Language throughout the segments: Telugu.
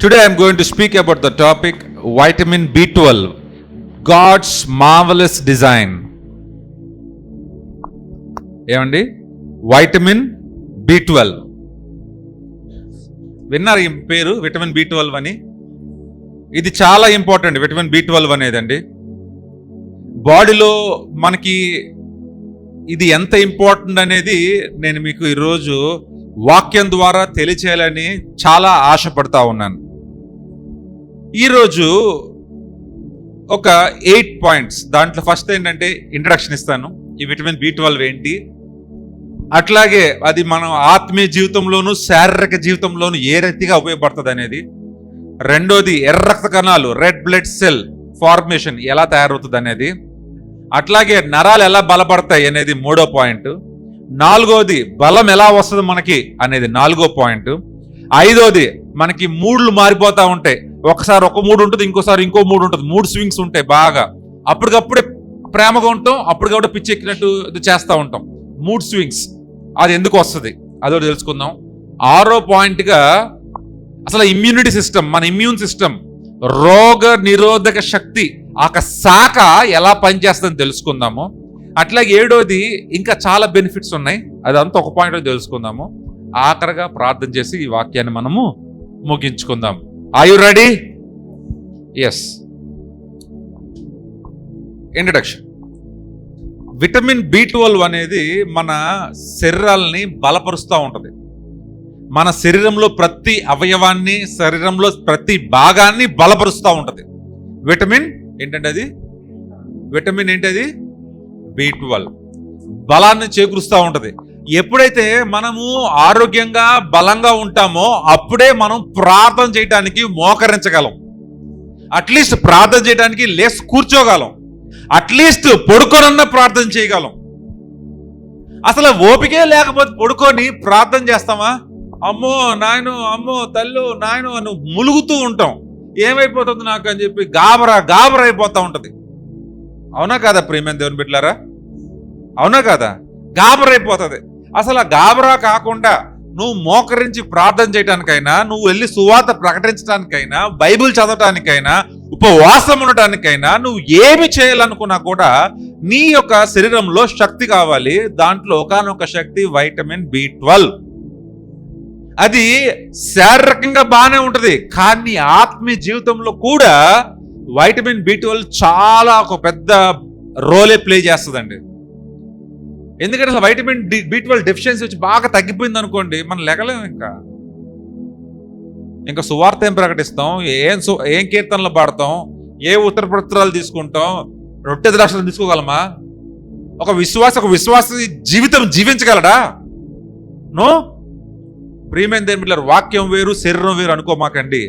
Today I am going to speak about the topic vitamin B12, God's marvelous design. ఏమండి వైటమిన్ B12 విన్నారు ఈ పేరు విటమిన్ B12 అని. ఇది చాలా ఇంపార్టెంట్. విటమిన్ B12 అనేదండి బాడీలో మనకి ఇది ఎంత ఇంపార్టెంట్ అనేది నేను మీకు ఈరోజు వాక్యం ద్వారా తెలియచేయాలని చాలా ఆశపడతా ఉన్నాను. ఈరోజు ఒక 8 పాయింట్స్. దాంట్లో ఫస్ట్ ఏంటంటే ఇంట్రడక్షన్ ఇస్తాను. ఈ విటమిన్ B12 ఏంటి, అట్లాగే అది మనం ఆత్మీయ జీవితంలోను శారీరక జీవితంలోను ఏ రీతిగా ఉపయోగపడుతుంది అనేది. రెండోది ఎర్ర రక్త కణాలు, రెడ్ బ్లడ్ సెల్ ఫార్మేషన్ ఎలా తయారవుతుంది అనేది. అట్లాగే నరాలు ఎలా బలపడతాయి అనేది 3వ పాయింట్. 4వది బలం ఎలా వస్తుంది మనకి అనేది 4వ పాయింట్. 5వది మనకి మూడ్లు మారిపోతా ఉంటాయి. ఒకసారి ఒక మూడు ఉంటుంది, ఇంకోసారి ఇంకో మూడు ఉంటుంది. 3 స్వింగ్స్ ఉంటాయి బాగా. అప్పటికప్పుడే ప్రేమగా ఉంటాం, అప్పటికప్పుడే పిచ్చి ఎక్కినట్టు చేస్తూ ఉంటాం. 3 స్వింగ్స్. అది ఎందుకు వస్తుంది అదో తెలుసుకుందాం. 6వ పాయింట్గా అసలు ఇమ్యూనిటీ సిస్టమ్, మన ఇమ్యూన్ సిస్టమ్, రోగ నిరోధక శక్తి ఆ శాఖ ఎలా పనిచేస్తుందని తెలుసుకుందాము. అట్లాగే 7వది ఇంకా చాలా బెనిఫిట్స్ ఉన్నాయి. అదంతా ఒక పాయింట్లో తెలుసుకుందాము. ఆఖరిగా ప్రార్థన చేసి ఈ వాక్యాన్ని మనము ముగించుకుందాం. Are you ready? Yes. Introduction. Vitamin B12 అనేది మన శరీరాలని బలపరుస్తూ ఉంటుంది. మన శరీరంలో ప్రతి అవయవాన్ని, శరీరంలో ప్రతి భాగాన్ని బలపరుస్తూ ఉంటుంది. విటమిన్ ఏంటంటే అది విటమిన్ ఏంటది B12 బలాన్ని చేకూరుస్తూ ఉంటుంది. ఎప్పుడైతే మనము ఆరోగ్యంగా బలంగా ఉంటామో అప్పుడే మనం ప్రార్థన చేయడానికి మోకరించగలం. అట్లీస్ట్ ప్రార్థన చేయడానికి లేచి కూర్చోగలం. అట్లీస్ట్ పడుకోనన్న ప్రార్థన చేయగలం. అసలు ఓపికే లేకపోతే పడుకొని ప్రార్థన చేస్తామా? అమ్మో నాయను, అమ్మో తల్లు నాయను అని ములుగుతూ ఉంటాం. ఏమైపోతుంది నాకు అని చెప్పి గాబరా అయిపోతూ ఉంటుంది. అవునా కాదా ప్రియమైన దేవుని బిడ్డలారా? అవునా కాదా? గాబరైపోతుంది. అసలు ఆ గాబరా కాకుండా నువ్వు మోకరించి ప్రార్థన చేయడానికైనా, నువ్వు వెళ్ళి సువార్త ప్రకటించడానికైనా, బైబిల్ చదవటానికైనా, ఉపవాసం ఉండటానికైనా, నువ్వు ఏమి చేయాలనుకున్నా కూడా నీ యొక్క శరీరంలో శక్తి కావాలి. దాంట్లో ఒకానొక శక్తి వైటమిన్ B12. అది శారీరకంగా బాగానే ఉంటుంది, కానీ ఆత్మీయ జీవితంలో కూడా వైటమిన్ B12 చాలా ఒక పెద్ద రోలే ప్లే చేస్తుందండి. ఎందుకంటే అసలు వైటమిన్ B12 డెఫిషియన్సీ వచ్చి బాగా తగ్గిపోయింది అనుకోండి, మనం లెగలేము. ఇంకా సువార్త ఏం ప్రకటిస్తాం, ఏం కీర్తనలు పాడతాం, ఏ ఉత్తరపత్రాలు తీసుకుంటాం, రొట్టె ద్రాక్షలు తీసుకోగలమా? ఒక విశ్వాస జీవితం జీవించగలడా? నో. ప్రియమైన దేవుని బిడ్డలారా, వాక్యం వేరు శరీరం వేరు అనుకోమాకండి.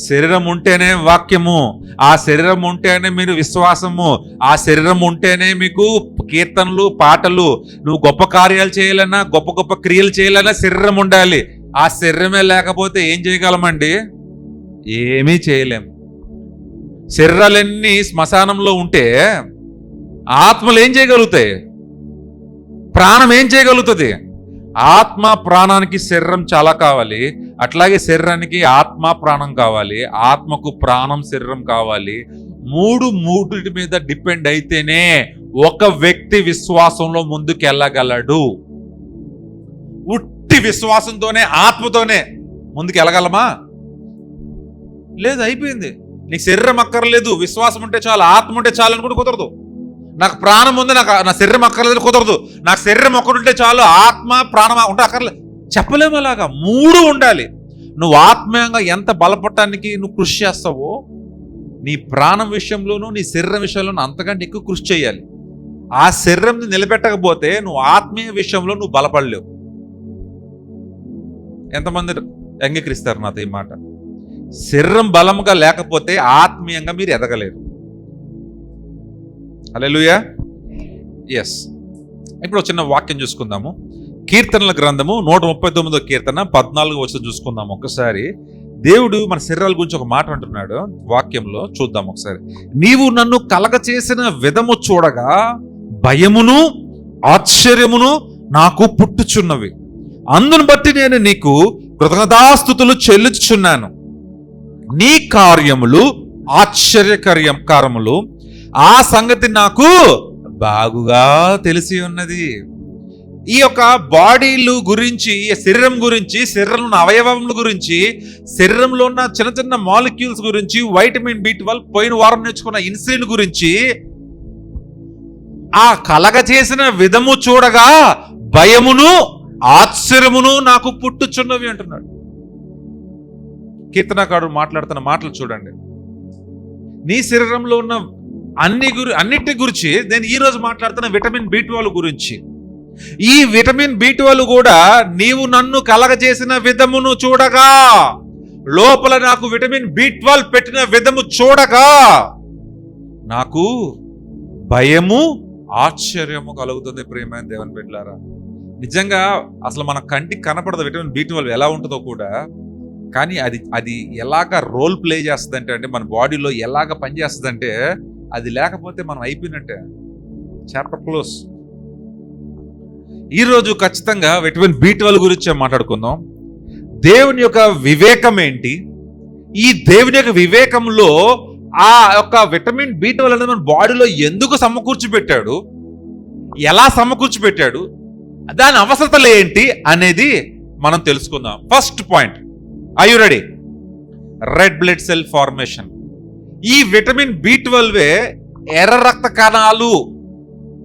శరీరం ఉంటేనే వాక్యము, ఆ శరీరం ఉంటేనే మీరు విశ్వాసము, ఆ శరీరం ఉంటేనే మీకు కీర్తనలు, పాటలు. నువ్వు గొప్ప కార్యాలు చేయాలన్నా, గొప్ప క్రియలు చేయాలన్నా శరీరం ఉండాలి. ఆ శరీరమే లేకపోతే ఏం చేయగలమండి? ఏమీ చేయలేం. శరీరాలన్నీ శ్మశానంలో ఉంటే ఆత్మలు ఏం చేయగలుగుతాయి? ప్రాణం ఏం చేయగలుగుతుంది? ఆత్మ ప్రాణానికి శరీరం చాలా కావాలి. అట్లాగే శరీరానికి ఆత్మ ప్రాణం కావాలి, ఆత్మకు ప్రాణం శరీరం కావాలి. మూడింటి మీద డిపెండ్ అయితేనే ఒక వ్యక్తి విశ్వాసంలో ముందుకెళ్ళగలడు. ఉట్టి విశ్వాసంతోనే ఆత్మతోనే ముందుకు వెళ్ళగలమా? లేదు, అయిపోయింది. నీకు శరీరం అక్కర్లేదు, విశ్వాసం ఉంటే చాలు, ఆత్మ ఉంటే చాలు అనుకుంటే కుదరదు. నాకు ప్రాణం ఉంది, నా శరీరం అక్కర్లేదు, కుదరదు. నాకు శరీరం ఒక్కడుంటే చాలు, ఆత్మ ప్రాణం ఉంటే అక్కర్లేదు, చెప్పలేము. అలాగా 3 ఉండాలి. నువ్వు ఆత్మీయంగా ఎంత బలపడటానికి నువ్వు కృషి చేస్తావో, నీ ప్రాణం విషయంలోనూ నీ శరీరం విషయంలోనూ అంతకంటే ఎక్కువ కృషి చేయాలి. ఆ శరీరం నిలబెట్టకపోతే నువ్వు ఆత్మీయ విషయంలో నువ్వు బలపడలేవు. ఎంతమంది అంగీకరిస్తారు నాతో ఈ మాట? శరీరం బలంగా లేకపోతే ఆత్మీయంగా మీరు ఎదగలేరు. హల్లెలూయా. ఎస్. ఇప్పుడు చిన్న వాక్యం చూసుకుందాము. కీర్తనల గ్రంథము 139వ కీర్తన 14వ వచనం చూసుకుందాము ఒకసారి. దేవుడు మన శరీరాల గురించి ఒక మాట అంటున్నాడు వాక్యంలో, చూద్దాం ఒకసారి. నీవు నన్ను కలగ చేసిన విధము చూడగా భయమును ఆశ్చర్యమును నాకు పుట్టుచున్నవి. అందును బట్టి నేను నీకు కృతజ్ఞతాస్తుతులు చెల్లించుచున్నాను. నీ కార్యములు ఆశ్చర్యకారములు, ఆ సంగతి నాకు బాగుగా తెలిసి ఉన్నది. ఈ యొక్క బాడీలు గురించి, శరీరం గురించి, శరీరంలో అవయవముల గురించి, శరీరంలో ఉన్న చిన్న చిన్న మాలిక్యూల్స్ గురించి, వైటమిన్ B12 పోయిన వారం నేర్చుకున్న ఇన్సులిన్ గురించి, ఆ కలగ చేసిన విధము చూడగా భయమును ఆశ్చర్యమును నాకు పుట్టుచున్నవి అంటున్నాడు. కీర్తనకారుడు మాట్లాడుతున్న మాటలు చూడండి. నీ శరీరంలో ఉన్న అన్నిటి గురించి నేను ఈరోజు మాట్లాడుతున్న విటమిన్ B12 గురించి. ఈ విటమిన్ B12 కూడా నీవు నన్ను కలగజేసిన విధమును చూడగా, లోపల నాకు విటమిన్ B12 పెట్టిన విధము చూడగా నాకు భయము ఆశ్చర్యము కలుగుతుంది. ప్రియమైన దేవుని బిడ్డలారా, నిజంగా అసలు మన కంటికి కనపడదు విటమిన్ B12 ఎలా ఉంటుందో కూడా, కానీ అది ఎలాగ రోల్ ప్లే చేస్తుందంటే, అంటే మన బాడీలో ఎలాగ పనిచేస్తుందంటే, అది లేకపోతే మనం అయిపోయినట్టే. Chapter close. ఈరోజు ఖచ్చితంగా విటమిన్ B12 గురించి మాట్లాడుకుందాం. దేవుని యొక్క వివేకం ఏంటి, ఈ దేవుని యొక్క వివేకంలో ఆ యొక్క విటమిన్ B12 అనేది మన బాడీలో ఎందుకు సమకూర్చిపెట్టాడు, ఎలా సమకూర్చిపెట్టాడు, దాని అవసరతలు ఏంటి అనేది మనం తెలుసుకుందాం. First point, are you ready? Red blood cell formation. ఈ విటమిన్ B12 ఎర్ర రక్త కణాలు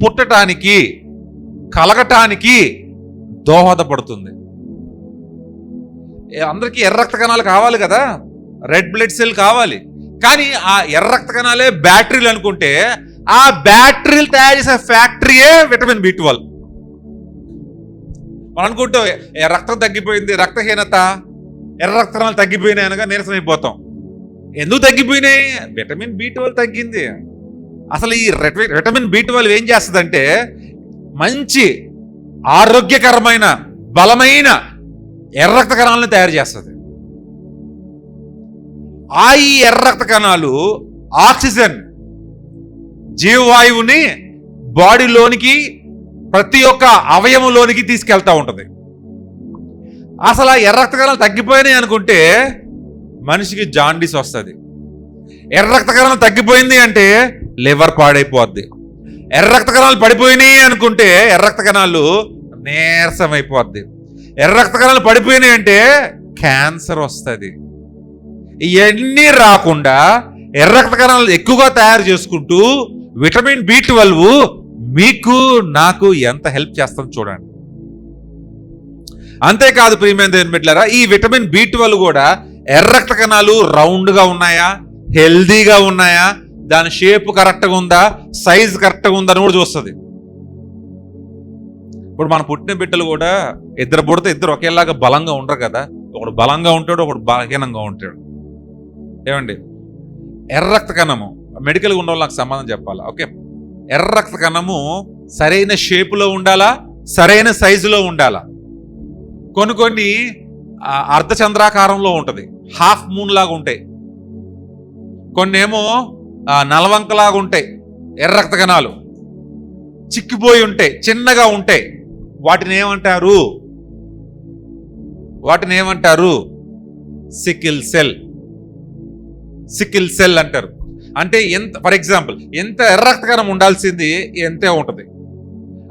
పుట్టడానికి, కలగటానికి దోహదపడుతుంది. అందరికీ ఎర్ర రక్త కణాలు కావాలి కదా, రెడ్ బ్లడ్ సెల్ కావాలి. కానీ ఆ ఎర్ర రక్త కణాలే బ్యాటరీలు అనుకుంటే, ఆ బ్యాటరీలు తయారు చేసే ఫ్యాక్టరీయే విటమిన్ B12. మనం అనుకుంటాం రక్తం తగ్గిపోయింది, రక్తహీనత, ఎర్ర రక్త కణాలు తగ్గిపోయినాయి అనగా నీరసం అయిపోతాం. ఎందుకు తగ్గిపోయినాయి? విటమిన్ B12 తగ్గింది. అసలు ఈ విటమిన్ B12 ఏం చేస్తుందంటే, మంచి ఆరోగ్యకరమైన బలమైన ఎర్ర రక్త కణాలను తయారు చేస్తుంది. ఈ ఎర్ర రక్త కణాలు ఆక్సిజన్, జీవవాయువుని బాడీలోనికి, ప్రతి ఒక్క అవయవంలోనికి తీసుకెళ్తా ఉంటుంది. అసలు ఆ ఎర్ర రక్త కణాలు తగ్గిపోయినాయి అనుకుంటే మనిషికి జాండీస్ వస్తుంది. ఎర్ర రక్త కణాలు తగ్గిపోయింది అంటే లివర్ పాడైపోద్ది. ఎర్ర రక్త కణాలు పడిపోయినాయి అనుకుంటే ఎర్ర రక్త కణాలు నీరసం అయిపోద్ది. ఎర్ర రక్త కణాలు పడిపోయినాయి అంటే క్యాన్సర్ వస్తుంది. ఇవన్నీ రాకుండా ఎర్ర రక్త కణాలు ఎక్కువగా తయారు చేసుకుంటూ విటమిన్ B12 మీకు నాకు ఎంత హెల్ప్ చేస్తుందో చూడండి. అంతేకాదు ప్రియమైన దేవుని బిడ్డలారా, ఈ విటమిన్ B12 కూడా ఎర్ర రక్త కణాలు రౌండ్గా ఉన్నాయా, హెల్దీగా ఉన్నాయా, దాని షేప్ కరెక్ట్గా ఉందా, సైజ్ కరెక్ట్గా ఉందా అని కూడా చూస్తుంది. ఇప్పుడు మన పుట్టిన బిడ్డలు కూడా ఇద్దరు పుడితే ఇద్దరు ఒకేలాగా బలంగా ఉండరు కదా. ఒకడు బలంగా ఉంటాడు, ఒకడు బలహీనంగా ఉంటాడు. ఏమండి, ఎర్ర రక్త కణము, మెడికల్గా ఉన్న వాళ్ళు నాకు సంబంధం చెప్పాలా? ఓకే, ఎర్ర రక్త కణము సరైన షేపులో ఉండాలా, సరైన సైజులో ఉండాలా. కొన్ని అర్ధచంద్రాకారంలో ఉంటుంది, హాఫ్ మూన్ లాగా ఉంటాయి. కొన్ని ఏమో నలవంకలాగా ఉంటాయి. ఎర్ర రక్త కణాలు చిక్కిపోయి ఉంటాయి, చిన్నగా ఉంటాయి. వాటిని ఏమంటారు? సికిల్ సెల్ అంటారు. అంటే ఎంత, ఫర్ ఎగ్జాంపుల్, ఎంత ఎర్ర రక్త కణం ఉండాల్సింది ఎంతే ఉంటుంది,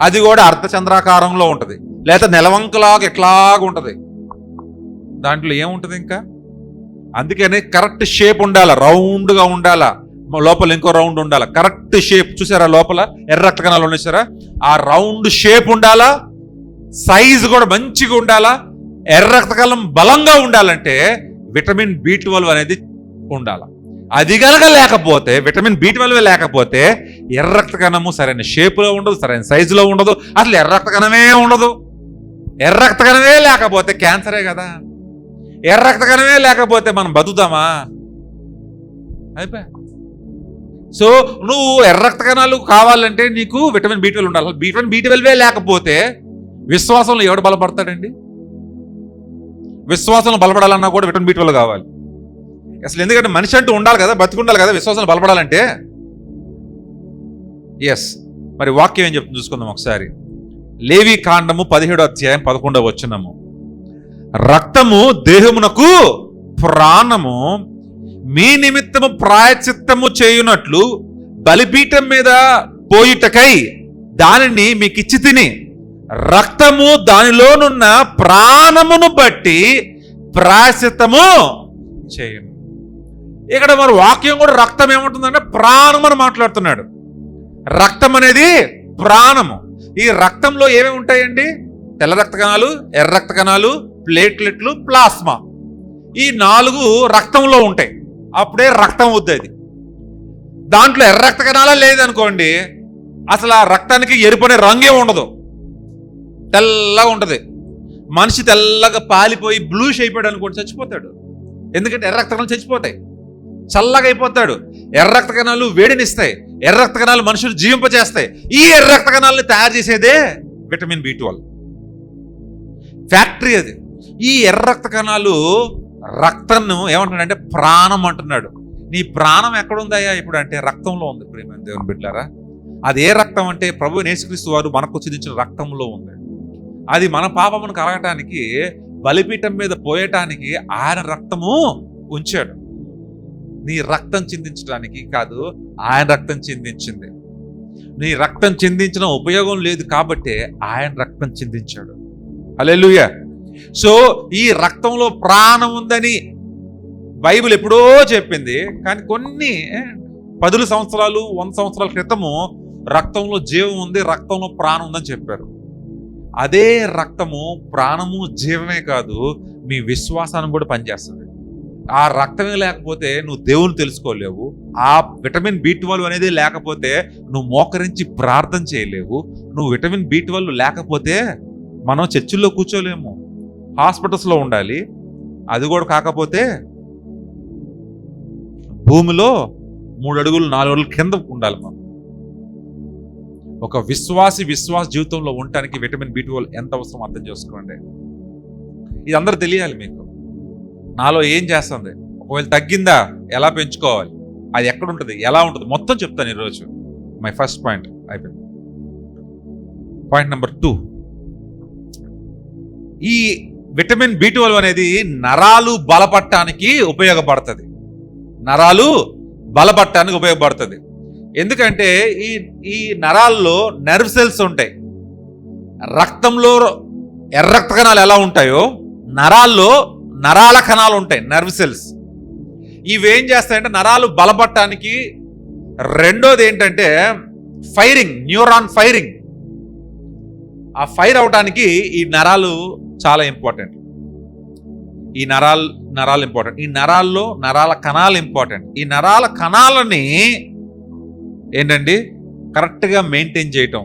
అది కూడా అర్ధచంద్రాకారంలో ఉంటుంది, లేదా నెలవంకలాగా ఎట్లాగా ఉంటుంది. దాంట్లో ఏముంటుంది ఇంకా? అందుకని కరెక్ట్ షేప్ ఉండాలా, రౌండ్గా ఉండాలా, లోపల ఇంకో రౌండ్ ఉండాలా, కరెక్ట్ షేప్. చూసారా లోపల ఎర్ర రక్త కణాలు ఉన్నాయి, ఆ రౌండ్ షేప్ ఉండాలా, సైజు కూడా మంచిగా ఉండాలా. ఎర్ర రక్త కణం బలంగా ఉండాలంటే విటమిన్ B12 అనేది ఉండాలా. అది కనుక లేకపోతే, విటమిన్ B12 లేకపోతే ఎర్ర రక్త కణము సరైన షేపులో ఉండదు, సరైన సైజులో ఉండదు, అసలు ఎర్ర రక్త కణమే ఉండదు. ఎర్ర రక్త కణమే లేకపోతే క్యాన్సరే కదా. ఎర్ర రక్త కణమే లేకపోతే మనం బతుకుతామా? అయిపోయా. సో నువ్వు ఎర్ర రక్త కణాలు కావాలంటే నీకు విటమిన్ B12 ఉండాలి. విటమిన్ B12 లేకపోతే విశ్వాసంలో ఎవడు బలపడతాడండి? విశ్వాసంలో బలపడాలన్నా కూడా విటమిన్ B12 కావాలి అసలు. ఎందుకంటే మనిషి అంటూ ఉండాలి కదా, బతుకుండాలి కదా విశ్వాసంలో బలపడాలంటే. ఎస్, మరి వాక్యం ఏం చెప్తుంది చూసుకుందాం ఒకసారి. లేవి కాండము 17వ అధ్యాయం 11వ వచనము. రక్తము దేహమునకు ప్రాణము, మీ నిమిత్తము ప్రాయశ్చిత్తము చేయునట్లు బలిపీఠం మీద పోయుటకై దానిని మీకు ఇచ్చి తిని, రక్తము దానిలోనున్న ప్రాణమును బట్టి ప్రాయశ్చిత్తము చేయును. ఇక్కడ మరి వాక్యం కూడా రక్తం ఏముంటుందంటే ప్రాణం అని మాట్లాడుతున్నాడు. రక్తం అనేది ప్రాణము. ఈ రక్తంలో ఏమేమి ఉంటాయండి? తెల్ల రక్త కణాలు, ఎర్ర రక్త కణాలు, ప్లేట్లెట్లు, ప్లాస్మా. ఈ 4 రక్తంలో ఉంటాయి. అప్పుడే రక్తం అవుతుంది. దాంట్లో ఎర్ర రక్త కణాలే లేదనుకోండి, అసలు ఆ రక్తానికి ఎరుపనే రంగే ఉండదు, తెల్లగా ఉంటుంది. మనిషి తెల్లగా పాలిపోయి బ్లూష్ అయిపోయాడు అనుకోండి, చచ్చిపోతాడు. ఎందుకంటే ఎర్ర రక్త కణాలు చచ్చిపోతాయి, చల్లగా అయిపోతాడు. ఎర్ర రక్త కణాలు వేడినిస్తాయి, ఎర్ర రక్త కణాలు మనుషులు జీవింపజేస్తాయి. ఈ ఎర్ర రక్త కణాలని తయారు చేసేదే విటమిన్ B12 ఫ్యాక్టరీ అది. ఈ ఎర్ర రక్త కణాలు రక్తంను ఏమంటున్నాడంటే ప్రాణం అంటున్నాడు. నీ ప్రాణం ఎక్కడుందయ్యా ఇప్పుడు అంటే రక్తంలో ఉంది. ప్రియమైన దేవుని బిడ్డలారా, అది ఏ రక్తం అంటే ప్రభువు యేసుక్రీస్తు వారు మనకు చిందించిన రక్తంలో ఉంది. అది మన పాపమును కలగటానికి, బలిపీఠం మీద పోయటానికి ఆయన రక్తము ఉంచాడు. నీ రక్తం చిందించడానికి కాదు, ఆయన రక్తం చిందించింది. నీ రక్తం చిందించిన ఉపయోగం లేదు కాబట్టి ఆయన రక్తం చిందించాడు. హల్లెలూయా. సో ఈ రక్తంలో ప్రాణం ఉందని బైబిల్ ఎప్పుడో చెప్పింది. కానీ కొన్ని 10 సంవత్సరాలు 100 సంవత్సరాల క్రితము రక్తంలో జీవం ఉంది, రక్తంలో ప్రాణం ఉందని చెప్పారు. అదే రక్తము ప్రాణము జీవమే కాదు, మీ విశ్వాసాన్ని కూడా పనిచేస్తుంది. ఆ రక్తమే లేకపోతే నువ్వు దేవుని తెలుసుకోలేవు. ఆ విటమిన్ B12 అనేది లేకపోతే నువ్వు మోకరించి ప్రార్థన చేయలేవు. నువ్వు విటమిన్ B12 లేకపోతే మనం చర్చిల్లో కూర్చోలేము, హాస్పిటల్స్లో ఉండాలి. అది కూడా కాకపోతే భూమిలో 3 అడుగులు 4 అడుగులు కింద ఉండాలి. మనం ఒక విశ్వాస జీవితంలో ఉండటానికి విటమిన్ B12 ఎంత అవసరం అర్థం చేసుకోండి. ఇది అందరూ తెలియాలి మీకు. నాలో ఏం చేస్తుంది, ఒకవేళ తగ్గిందా ఎలా పెంచుకోవాలి, అది ఎక్కడ ఉంటుంది, ఎలా ఉంటుంది, మొత్తం చెప్తాను ఈరోజు. మై ఫస్ట్ పాయింట్ అయిపోయింది. పాయింట్ నెంబర్ 2, ఈ విటమిన్ B12 అనేది నరాలు బలపడటానికి ఉపయోగపడుతుంది. నరాలు బలపడటానికి ఉపయోగపడుతుంది. ఎందుకంటే ఈ నరాల్లో నర్వ్ సెల్స్ ఉంటాయి. రక్తంలో ఎర్ర రక్త కణాలు ఎలా ఉంటాయో నరాల్లో నరాల కణాలు ఉంటాయి, నర్వ్ సెల్స్. ఇవేం చేస్తాయంటే నరాలు బలపడటానికి. రెండోది ఏంటంటే ఫైరింగ్, న్యూరాన్ ఫైరింగ్. ఆ ఫైర్ అవటానికి ఈ నరాలు చాలా ఇంపార్టెంట్. ఈ నరాలు ఇంపార్టెంట్. ఈ నరాల్లో నరాల కణాలు ఇంపార్టెంట్. ఈ నరాల కణాలని ఏంటండి కరెక్ట్గా మెయింటైన్ చేయటం,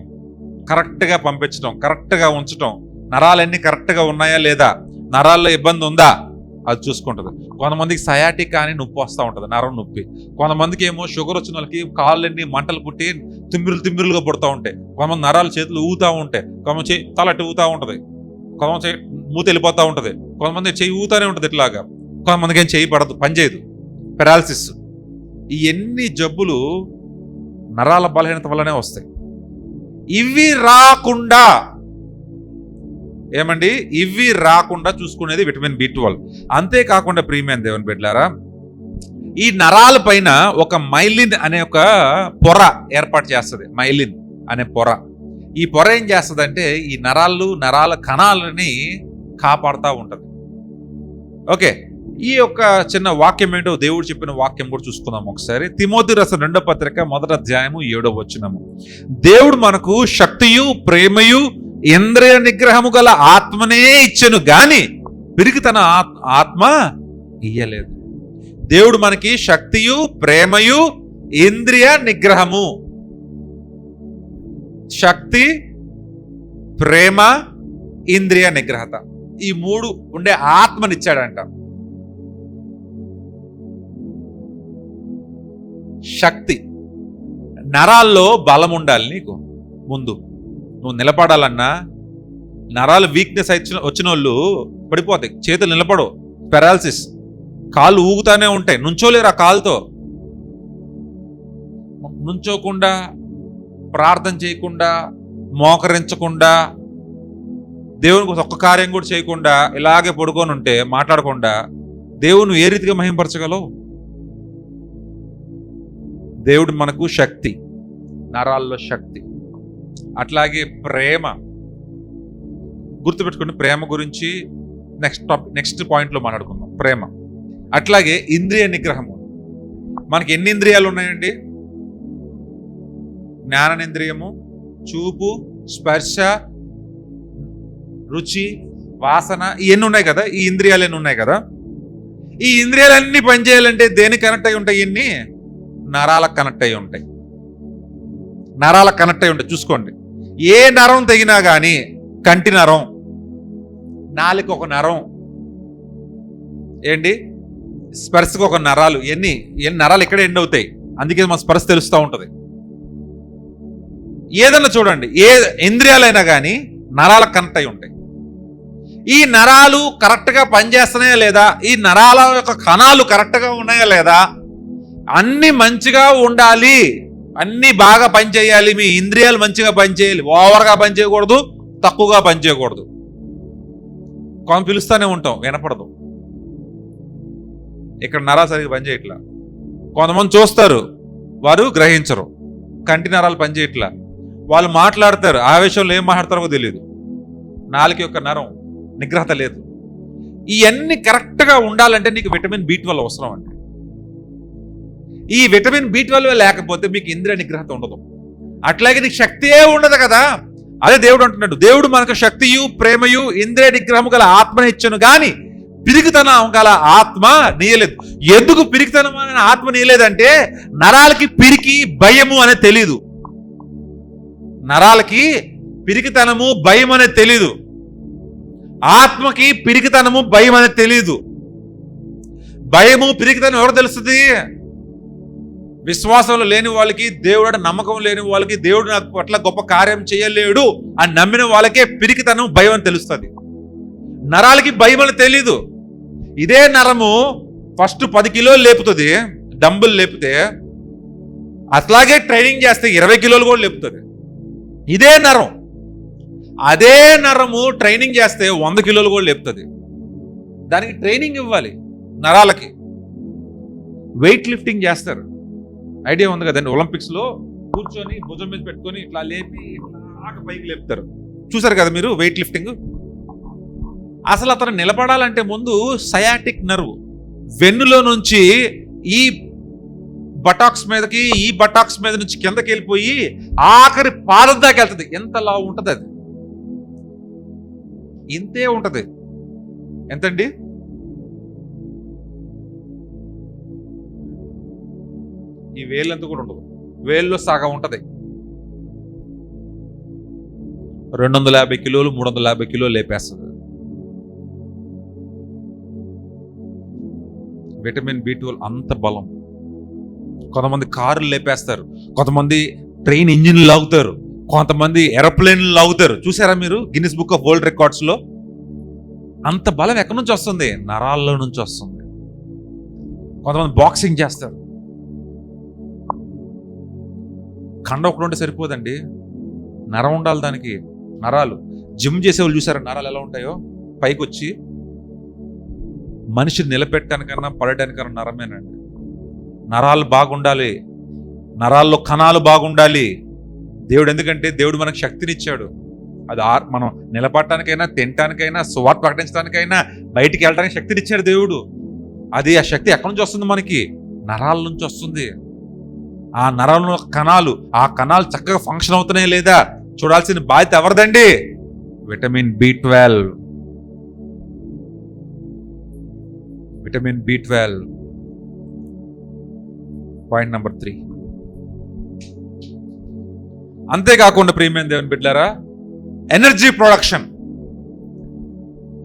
కరెక్ట్గా పంపించడం, కరెక్ట్గా ఉంచటం. నరాలన్నీ కరెక్ట్గా ఉన్నాయా లేదా, నరాల్లో ఇబ్బంది ఉందా అది చూసుకుంటుంది. కొంతమందికి సయాటిక్ అని నొప్పి వస్తూ ఉంటుంది, నరం నొప్పి. కొంతమందికి ఏమో షుగర్ వచ్చిన వాళ్ళకి కాళ్ళన్నీ మంటలు పుట్టి తిమ్మిరులుగా పుడతా ఉంటాయి. కొంతమంది నరాలు చేతులు ఊగుతూ ఉంటాయి, కొంతమంది తలటి ఊగుతూ ఉంటుంది, కొంతమంది మూత వెళ్ళిపోతూ ఉంటుంది, కొంతమంది చెయ్యి ఊగుతూనే ఉంటుంది ఇట్లాగా. కొంతమందికి ఏం చెయ్యి పడదు, పనిచేయదు, పెరాలసిస్. ఇవన్నీ జబ్బులు నరాల బలహీనత వల్లనే వస్తాయి. ఇవి రాకుండా ఏమండి, ఇవి రాకుండా చూసుకునేది విటమిన్ B12. అంతేకాకుండా ప్రియమైన దేవుని బిడ్డలారా, ఈ నరాల పైన ఒక మైలిన్ అనే ఒక పొర ఏర్పాటు చేస్తుంది. మైలిన్ అనే పొర. ఈ పొర ఏం చేస్తుందంటే ఈ నరాల కణాలని కాపాడుతూ ఉంటుంది. ఓకే, ఈ యొక్క చిన్న వాక్యం ఏంటో దేవుడు చెప్పిన వాక్యం కూడా చూసుకుందాం ఒకసారి. తిమోతి రాసిన 2వ పత్రిక 1వ అధ్యాయము 7వ వచనము. దేవుడు మనకు శక్తియు ప్రేమయు ఇంద్రియ నిగ్రహము గల ఆత్మనే ఇచ్చెను గాని పిరికి తన ఆత్మ ఇయ్యలేదు. దేవుడు మనకి శక్తియు ప్రేమయు ఇంద్రియ నిగ్రహము, శక్తి ప్రేమ ఇంద్రియ నిగ్రహత, ఈ 3 ఉండే ఆత్మనిచ్చాడంట. శక్తి, నరాల్లో బలం ఉండాలి నీకు. ముందు నువ్వు నిలబడాలన్నా నరాలు వీక్నెస్ వచ్చిన వాళ్ళు పడిపోతాయి, చేతులు నిలబడవు, పెరాలసిస్, కాళ్ళు ఊగుతానే ఉంటాయి, నుంచోలేరు. ఆ కాలుతో నుంచోకుండా, ప్రార్థన చేయకుండా, మోకరించకుండా, దేవునికి ఒక్క కార్యం కూడా చేయకుండా ఇలాగే పడుకొని ఉంటే, మాట్లాడకుండా దేవుని ఏ రీతిగా మహింపరచగలవు? దేవుడు మనకు శక్తి, నరాల్లో శక్తి. అట్లాగే ప్రేమ, గుర్తుపెట్టుకుని ప్రేమ గురించి నెక్స్ట్ పాయింట్లో మాట్లాడుకుందాం. ప్రేమ. అట్లాగే ఇంద్రియ నిగ్రహము. మనకి ఎన్ని ఇంద్రియాలు ఉన్నాయండి? జ్ఞానేంద్రియము, చూపు, స్పర్శ, రుచి, వాసన, ఇవన్నీ ఉన్నాయి కదా. ఈ ఇంద్రియాలు ఎన్ని ఉన్నాయి కదా. ఈ ఇంద్రియాలన్నీ పనిచేయాలంటే దేనికి కనెక్ట్ అయి ఉంటాయి? ఇన్ని నరాలకు కనెక్ట్ అయి ఉంటాయి. నరాలకు కనెక్ట్ అయి ఉంటాయి. చూసుకోండి, ఏ నరం తెగినా కానీ, కంటి నరం, నాలుక ఒక నరం, ఏంటి స్పర్శకు ఒక నరాలు, ఎన్ని నరాలు ఇక్కడ ఎండ్ అవుతాయి. అందుకే మన స్పర్శ తెలుస్తూ ఉంటుంది. ఏదన్నా చూడండి, ఏ ఇంద్రియాలైనా కానీ నరాలకు కనెక్ట్ అయి ఉంటాయి. ఈ నరాలు కరెక్ట్గా పనిచేస్తున్నాయా లేదా, ఈ నరాల యొక్క కణాలు కరెక్ట్గా ఉన్నాయా లేదా, అన్ని మంచిగా ఉండాలి, అన్ని బాగా పనిచేయాలి. మీ ఇంద్రియాలు మంచిగా పనిచేయాలి. ఓవర్గా పనిచేయకూడదు, తక్కువగా పనిచేయకూడదు. కొంత పిలుస్తూనే ఉంటాం, వినపడదు. ఇక్కడ నరాలు సరిగ్గా పనిచేయట్లా. కొంతమంది చూస్తారు, వారు గ్రహించరు. కంటి నరాలు పనిచేయట్లా. వాళ్ళు మాట్లాడతారు, ఆ విషయంలో ఏం మాట్లాడతారో తెలియదు. నాలుక యొక్క నరం నిగ్రహత లేదు. ఇవన్నీ కరెక్ట్గా ఉండాలంటే నీకు విటమిన్ B12 అవసరం అండి. ఈ విటమిన్ B12 లేకపోతే మీకు ఇంద్రియ నిగ్రహత ఉండదు. అట్లాగే నీకు శక్తియే ఉండదు కదా. అదే దేవుడు అంటున్నాడు, దేవుడు మనకు శక్తియు, ప్రేమయు, ఇంద్రియ నిగ్రహము గల ఆత్మని ఇచ్చను గాని పిరికితనం గల ఆత్మ నీయలేదు. ఎందుకు పిరికితనం అనే ఆత్మ నీయలేదంటే, నరాలకి పిరికి, భయము అనేది తెలీదు. నరాలకి పిరికితనము, భయం అనేది తెలీదు. ఆత్మకి పిరికితనము, భయం అనేది తెలీదు. భయము, పిరికితనం ఎవరు తెలుస్తుంది? విశ్వాసంలో లేని వాళ్ళకి, దేవుడు నమ్మకం లేని వాళ్ళకి, దేవుడు నాకు పట్ల గొప్ప కార్యం చేయలేడు అని నమ్మిన వాళ్ళకే పిరికితనం, భయం అని తెలుస్తుంది. నరాలకి భయం అని తెలీదు. ఇదే నరము ఫస్ట్ 10 కిలోలు లేపుతుంది, డంబుల్ లేపితే. అట్లాగే ట్రైనింగ్ చేస్తే 20 కిలోలు కూడా లేపుతుంది. ఇదే నరం. అదే నరము ట్రైనింగ్ చేస్తే 100 కిలోలు కూడా లేపుతుంది. దానికి ట్రైనింగ్ ఇవ్వాలి. నరాలకి వెయిట్ లిఫ్టింగ్ చేస్తారు, ఐడియా ఉంది కదండి. ఒలింపిక్స్లో కూర్చొని భుజం మీద పెట్టుకొని ఇట్లా లేపి ఇట్లా పైకి లేపుతారు, చూసారు కదా మీరు వెయిట్ లిఫ్టింగ్. అసలు అతను నిలబడాలంటే ముందు సయాటిక్ నర్వ్ వెన్నులో నుంచి ఈ బటాక్స్ మీదకి, ఈ బటాక్స్ మీద నుంచి కిందకి వెళ్ళిపోయి ఆఖరి పాదం దాకా వెళ్తుంది. ఎంతలా ఉంటుంది అది? ఇంతే ఉంటుంది. ఎంతండి? ఈ వేళ్ళంతా కూడా ఉండదు, వేల్లో సగం ఉంటుంది. 250 కిలోలు 350 కిలోలు లేపేస్తుంది. విటమిన్ B12 అంత బలం. కొంతమంది కార్లు లేపేస్తారు, కొంతమంది ట్రైన్ ఇంజిన్లు లాగుతారు, కొంతమంది ఏరోప్లేన్లు లాగుతారు. చూసారా మీరు గిన్నిస్ బుక్ ఆఫ్ వరల్డ్ రికార్డ్స్లో? అంత బలం ఎక్కడి నుంచి వస్తుంది? నరాల్లో నుంచి వస్తుంది. కొంతమంది బాక్సింగ్ చేస్తారు. కండ ఒకటి ఉంటే సరిపోదండి, నరం ఉండాలి దానికి. నరాలు జిమ్ చేసేవాళ్ళు చూసారా నరాలు ఎలా ఉంటాయో? పైకి వచ్చి మనిషిని నిలబెట్టడానికన్నా పడటానికన్నా నరమేనండి. నరాలు బాగుండాలి, నరాల్లో కణాలు బాగుండాలి. దేవుడు ఎందుకంటే దేవుడు మనకు శక్తినిచ్చాడు. అది మనం నిలబడటానికైనా, తినటానికైనా, సువార్త ప్రకటించడానికైనా, బయటికి వెళ్ళడానికి శక్తినిచ్చాడు దేవుడు. అది ఆ శక్తి ఎక్కడి నుంచి వస్తుంది? మనకి నరాల నుంచి వస్తుంది. ఆ నరాల కణాలు, ఆ కణాలు చక్కగా ఫంక్షన్ అవుతున్నాయి లేదా చూడాల్సిన బాధ్యత ఎవరిదండి? Vitamin B12. Vitamin B12 point number 3. అంతేకాకుండా ప్రియమైన దేవుని బిడ్డలారా, ఎనర్జీ ప్రొడక్షన్.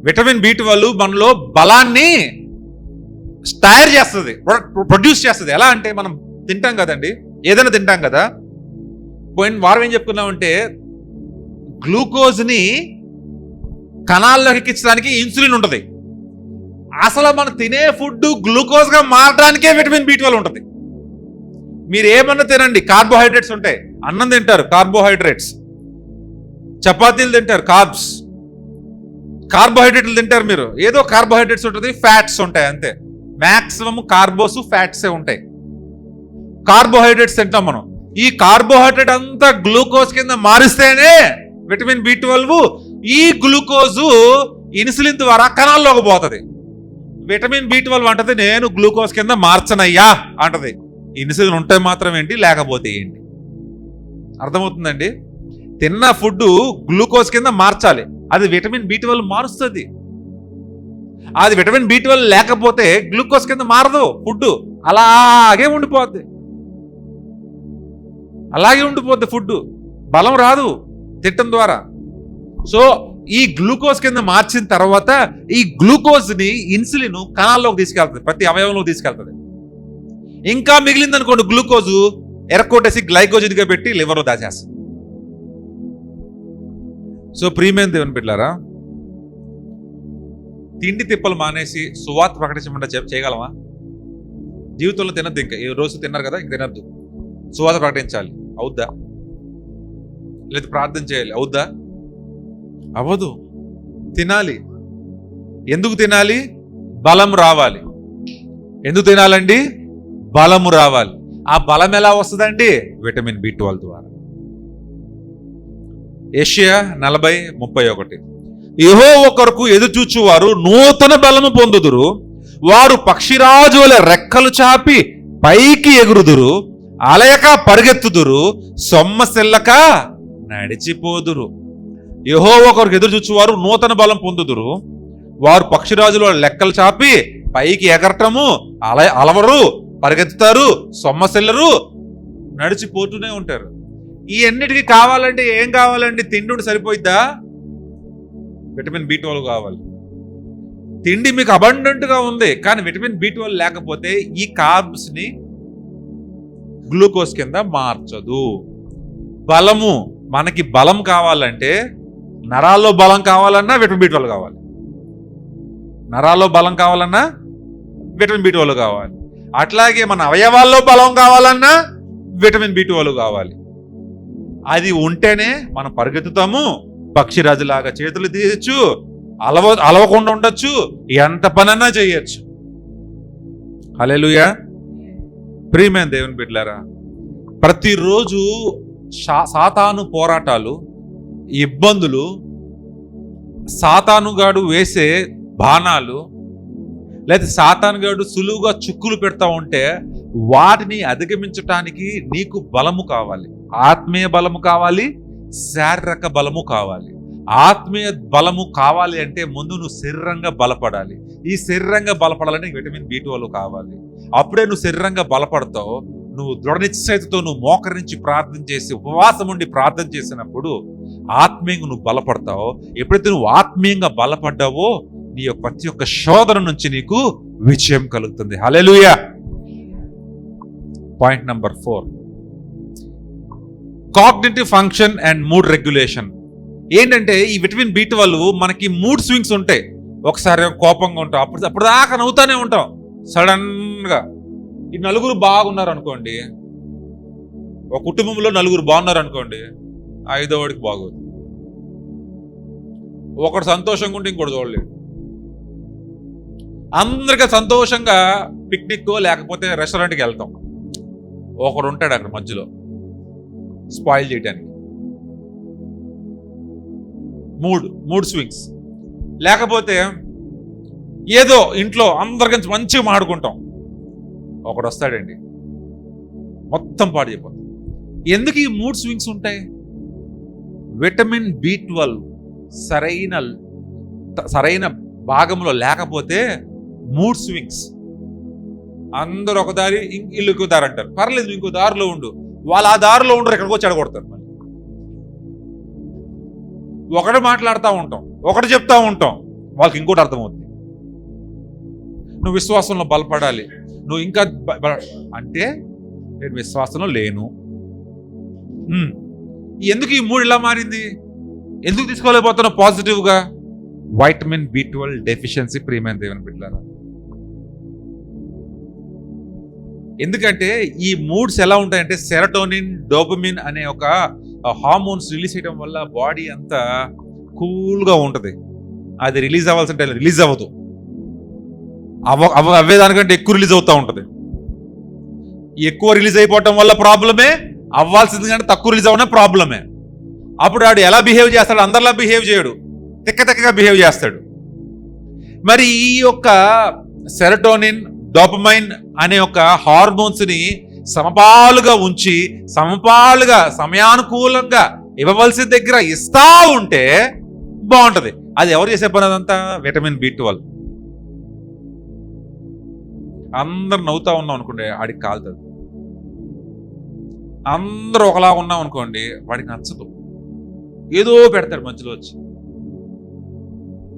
విటమిన్ B12 మనలో బలాన్ని తయారు చేస్తుంది, ప్రొడ్యూస్ చేస్తుంది. ఎలా అంటే మనం తింటాం కదండి, ఏదైనా తింటాం కదా. పోయిన వారం ఏం చెప్పుకున్నామంటే, గ్లూకోజ్ని కణాల్లో ఎక్కించడానికి ఇన్సులిన్ ఉంటుంది. అసలు మనం తినే ఫుడ్ గ్లూకోజ్గా మారడానికే విటమిన్ B12 ఉంటుంది. మీరు ఏమన్నా తినండి, కార్బోహైడ్రేట్స్ ఉంటాయి. అన్నం తింటారు, కార్బోహైడ్రేట్స్. చపాతీలు తింటారు, కార్బ్స్. కార్బోహైడ్రేట్లు తింటారు మీరు, ఏదో కార్బోహైడ్రేట్స్ ఉంటుంది, ఫ్యాట్స్ ఉంటాయి, అంతే. మ్యాక్సిమం కార్బోస్, ఫ్యాట్సే ఉంటాయి. కార్బోహైడ్రేట్స్ తింటాం మనం. ఈ కార్బోహైడ్రేట్ అంతా గ్లూకోజ్ కింద మారిస్తేనే విటమిన్ B12 ఈ గ్లూకోజు ఇన్సులిన్ ద్వారా కణాల్లోకి పోతుంది. విటమిన్ B12 అంటది నేను గ్లూకోజ్ కింద మార్చనయ్యా అంటది. ఇన్సులిన్ ఉంటే మాత్రం ఏంటి, లేకపోతే ఏంటి? అర్థమవుతుందండి? తిన్న ఫుడ్ గ్లూకోజ్ కింద మార్చాలి, అది విటమిన్ B12 మారుస్తుంది. అది విటమిన్ B12 లేకపోతే గ్లూకోజ్ కింద మారదు, ఫుడ్ అలాగే ఉండిపోద్ది. ఫుడ్ బలం రాదు తిట్టం ద్వారా. సో ఈ గ్లూకోజ్ కింద మార్చిన తర్వాత ఈ గ్లూకోజ్ ని ఇన్సులిన్ కణాల్లోకి తీసుకెళ్తుంది, ప్రతి అవయవంలోకి తీసుకెళ్తుంది. ఇంకా మిగిలింది అనుకోండి గ్లూకోజు ఎరక్కొట్టేసి గ్లైకోజన్ గా పెట్టి లివర్లో దాచేస్తుంది. సో ప్రియమైన దేవుని బిడ్డలారా, తిండి తిప్పలు మానేసి సువార్త ప్రకటించమంటే చేయగలమా? జీవితంలో తినద్దు, ఇంకా ఈ రోజు తిన్నారు కదా ఇంక తినద్దు, సువార్త ప్రకటించాలి, అవుద్దా? లేదా ప్రార్థన చేయాలి, అవుద్దా? అవ్వదు. తినాలి. ఎందుకు తినాలి? బలం రావాలి. ఎందుకు తినాలండి? బలము రావాలి. ఆ బలం ఎలా వస్తుందండి? విటమిన్ B12 ద్వారా. యెషయా 40:31 యెహోవా కొరకు ఎదురుచూచువారు నూతన బలము పొందుదురు, వారు పక్షిరాజు వలె రెక్కలు చాపి పైకి ఎగురుదురు, అలయక పరిగెత్తుదురు, సొమ్మసిల్లక నడిచిపోదురు. యెహోవా కొరకు ఎదురుచూచువారు నూతన బలం పొందుదురు, వారు పక్షిరాజుల వలె రెక్కలు చాపి పైకి ఎగరటము, అలవరు, పరిగెత్తుతారు, సొమ్మసిల్లరు, నడిచిపోతూనే ఉంటారు. ఈ అన్నిటికీ కావాలంటే ఏం కావాలండి? తిండి సరిపోయిద్దా? విటమిన్ B12 కావాలి. తిండి మీకు అబండెంట్ గా ఉంది, కానీ విటమిన్ B12 లేకపోతే ఈ కార్బ్స్ ని గ్లూకోజ్ కింద మార్చదు. బలము, మనకి బలం కావాలంటే, నరాల్లో బలం కావాలన్నా విటమిన్ B12 కావాలి. నరాల్లో బలం కావాలన్నా విటమిన్ B12 కావాలి. అట్లాగే మన అవయవాల్లో బలం కావాలన్నా విటమిన్ B12 కావాలి. అది ఉంటేనే మనం పరిగెత్తుతాము, పక్షిరాజులాగా చేతులు తీయచ్చు, అలవకుండా ఉండొచ్చు, ఎంత పనన్నా చేయొచ్చు. హల్లెలూయా. ప్రియమైన దేవుని బిడ్డలారా, ప్రతిరోజు సాతాను పోరాటాలు, ఇబ్బందులు, సాతానుగాడు వేసే బాణాలు, లేదా సాతానుగాడు సులువుగా చుక్కులు పెడతా ఉంటే వాటిని అధిగమించటానికి నీకు బలము కావాలి. ఆత్మీయ బలము కావాలి, శారీరక బలము కావాలి. ఆత్మీయ బలము కావాలి అంటే ముందు నువ్వు శరీరంగా బలపడాలి. ఈ శరీరంగా బలపడాలంటే విటమిన్ B12 కావాలి. అప్పుడే నువ్వు శరీరంగా బలపడతావు. నువ్వు దృఢ నిశ్చయితతో నువ్వు మోకరించి ప్రార్థన చేసి ఉపవాసం ఉండి ప్రార్థన చేసినప్పుడు ఆత్మీయంగా నువ్వు బలపడతావు. ఎప్పుడైతే నువ్వు ఆత్మీయంగా బలపడ్డావో నీ యొక్క ప్రతి ఒక్క శోధన నుంచి నీకు విజయం కలుగుతుంది. Hallelujah. Point number 4, cognitive function and mood regulation. ఏంటంటే ఈ విటమిన్ B12 మనకి మూడ్ స్వింగ్స్ ఉంటాయి. ఒకసారి కోపంగా ఉంటాం, అప్పుడు దాకా నవ్వుతానే ఉంటాం. సడన్ గా ఈ నలుగురు బాగున్నారు అనుకోండి, ఒక కుటుంబంలో నలుగురు బాగున్నారు అనుకోండి, 5వ వాడికి బాగోదు. ఒకడు సంతోషంగా ఉంటే ఇంకోటి చూడలేదు. అందరికీ సంతోషంగా పిక్నిక్ లేకపోతే రెస్టారెంట్కి వెళ్తాం, ఒకడు ఉంటాడు అక్కడ మధ్యలో స్పాయిల్ చేయడానికి. Mood swings. లేకపోతే ఏదో ఇంట్లో అందరికీ మంచిగా మాడుకుంటాం, ఒకడు వస్తాడండి మొత్తం పాడు అయిపోతుంది. ఎందుకు ఈ మూడ్ స్వింగ్స్ ఉంటాయి? విటమిన్ B12 సరైన భాగంలో లేకపోతే మూడ్ స్వింగ్స్. అందరూ ఒక దారి, ఇల్లు ఇంకో దారి అంటారు. పర్లేదు ఇంకో దారిలో ఉండు, వాళ్ళు ఆ దారిలో ఉండరు, ఎక్కడికో చెడగొడతారు. మళ్ళీ ఒకటి మాట్లాడుతూ ఉంటాం, ఒకటి చెప్తా ఉంటాం, వాళ్ళకి ఇంకోటి అర్థమవుతుంది. నువ్వు విశ్వాసంలో బలపడాలి, నువ్వు ఇంకా అంటే నేను విశ్వాసంలో లేను. ఎందుకు ఈ మూడు ఇలా మారింది? ఎందుకు తీసుకోలేకపోతున్నావు పాజిటివ్గా? Vitamin B12 deficiency. ప్రియమైన దేవుని బిడ్డలారా, ఎందుకంటే ఈ మూడ్స్ ఎలా ఉంటాయంటే సెరటోనిన్, డోపమిన్ అనే ఒక హార్మోన్స్ రిలీజ్ చేయడం వల్ల బాడీ అంతా కూల్గా ఉంటుంది. అది రిలీజ్ అవ్వాల్సిన టైం రిలీజ్ అవ్వదు, అవ్వేదానికంటే ఎక్కువ రిలీజ్ అవుతూ ఉంటుంది. ఎక్కువ రిలీజ్ అయిపోవటం వల్ల ప్రాబ్లమే, అవ్వాల్సింది కానీ తక్కువ రిలీజ్ అవ్వడం ప్రాబ్లమే. అప్పుడు ఆడు ఎలా బిహేవ్ చేస్తాడు? అందరిలా బిహేవ్ చేయడు, తిక్కగా బిహేవ్ చేస్తాడు. మరి ఈ యొక్క సెరటోనిన్, డోపమైన్ అనే ఒక హార్మోన్స్ని సమపాలుగా ఉంచి సమపాలుగా సమయానుకూలంగా ఇవ్వవలసిన దగ్గర ఇస్తా ఉంటే బాగుంటది. అది ఎవరు చేసే పని? అదంతా విటమిన్ B12. అందరు నవ్వుతా ఉన్నాం అనుకోండి, ఆడికి కాలుతుంది. అందరూ ఒకలా ఉన్నాం అనుకోండి, వాడికి నచ్చదు, ఏదో పెడతాడు మధ్యలో వచ్చి.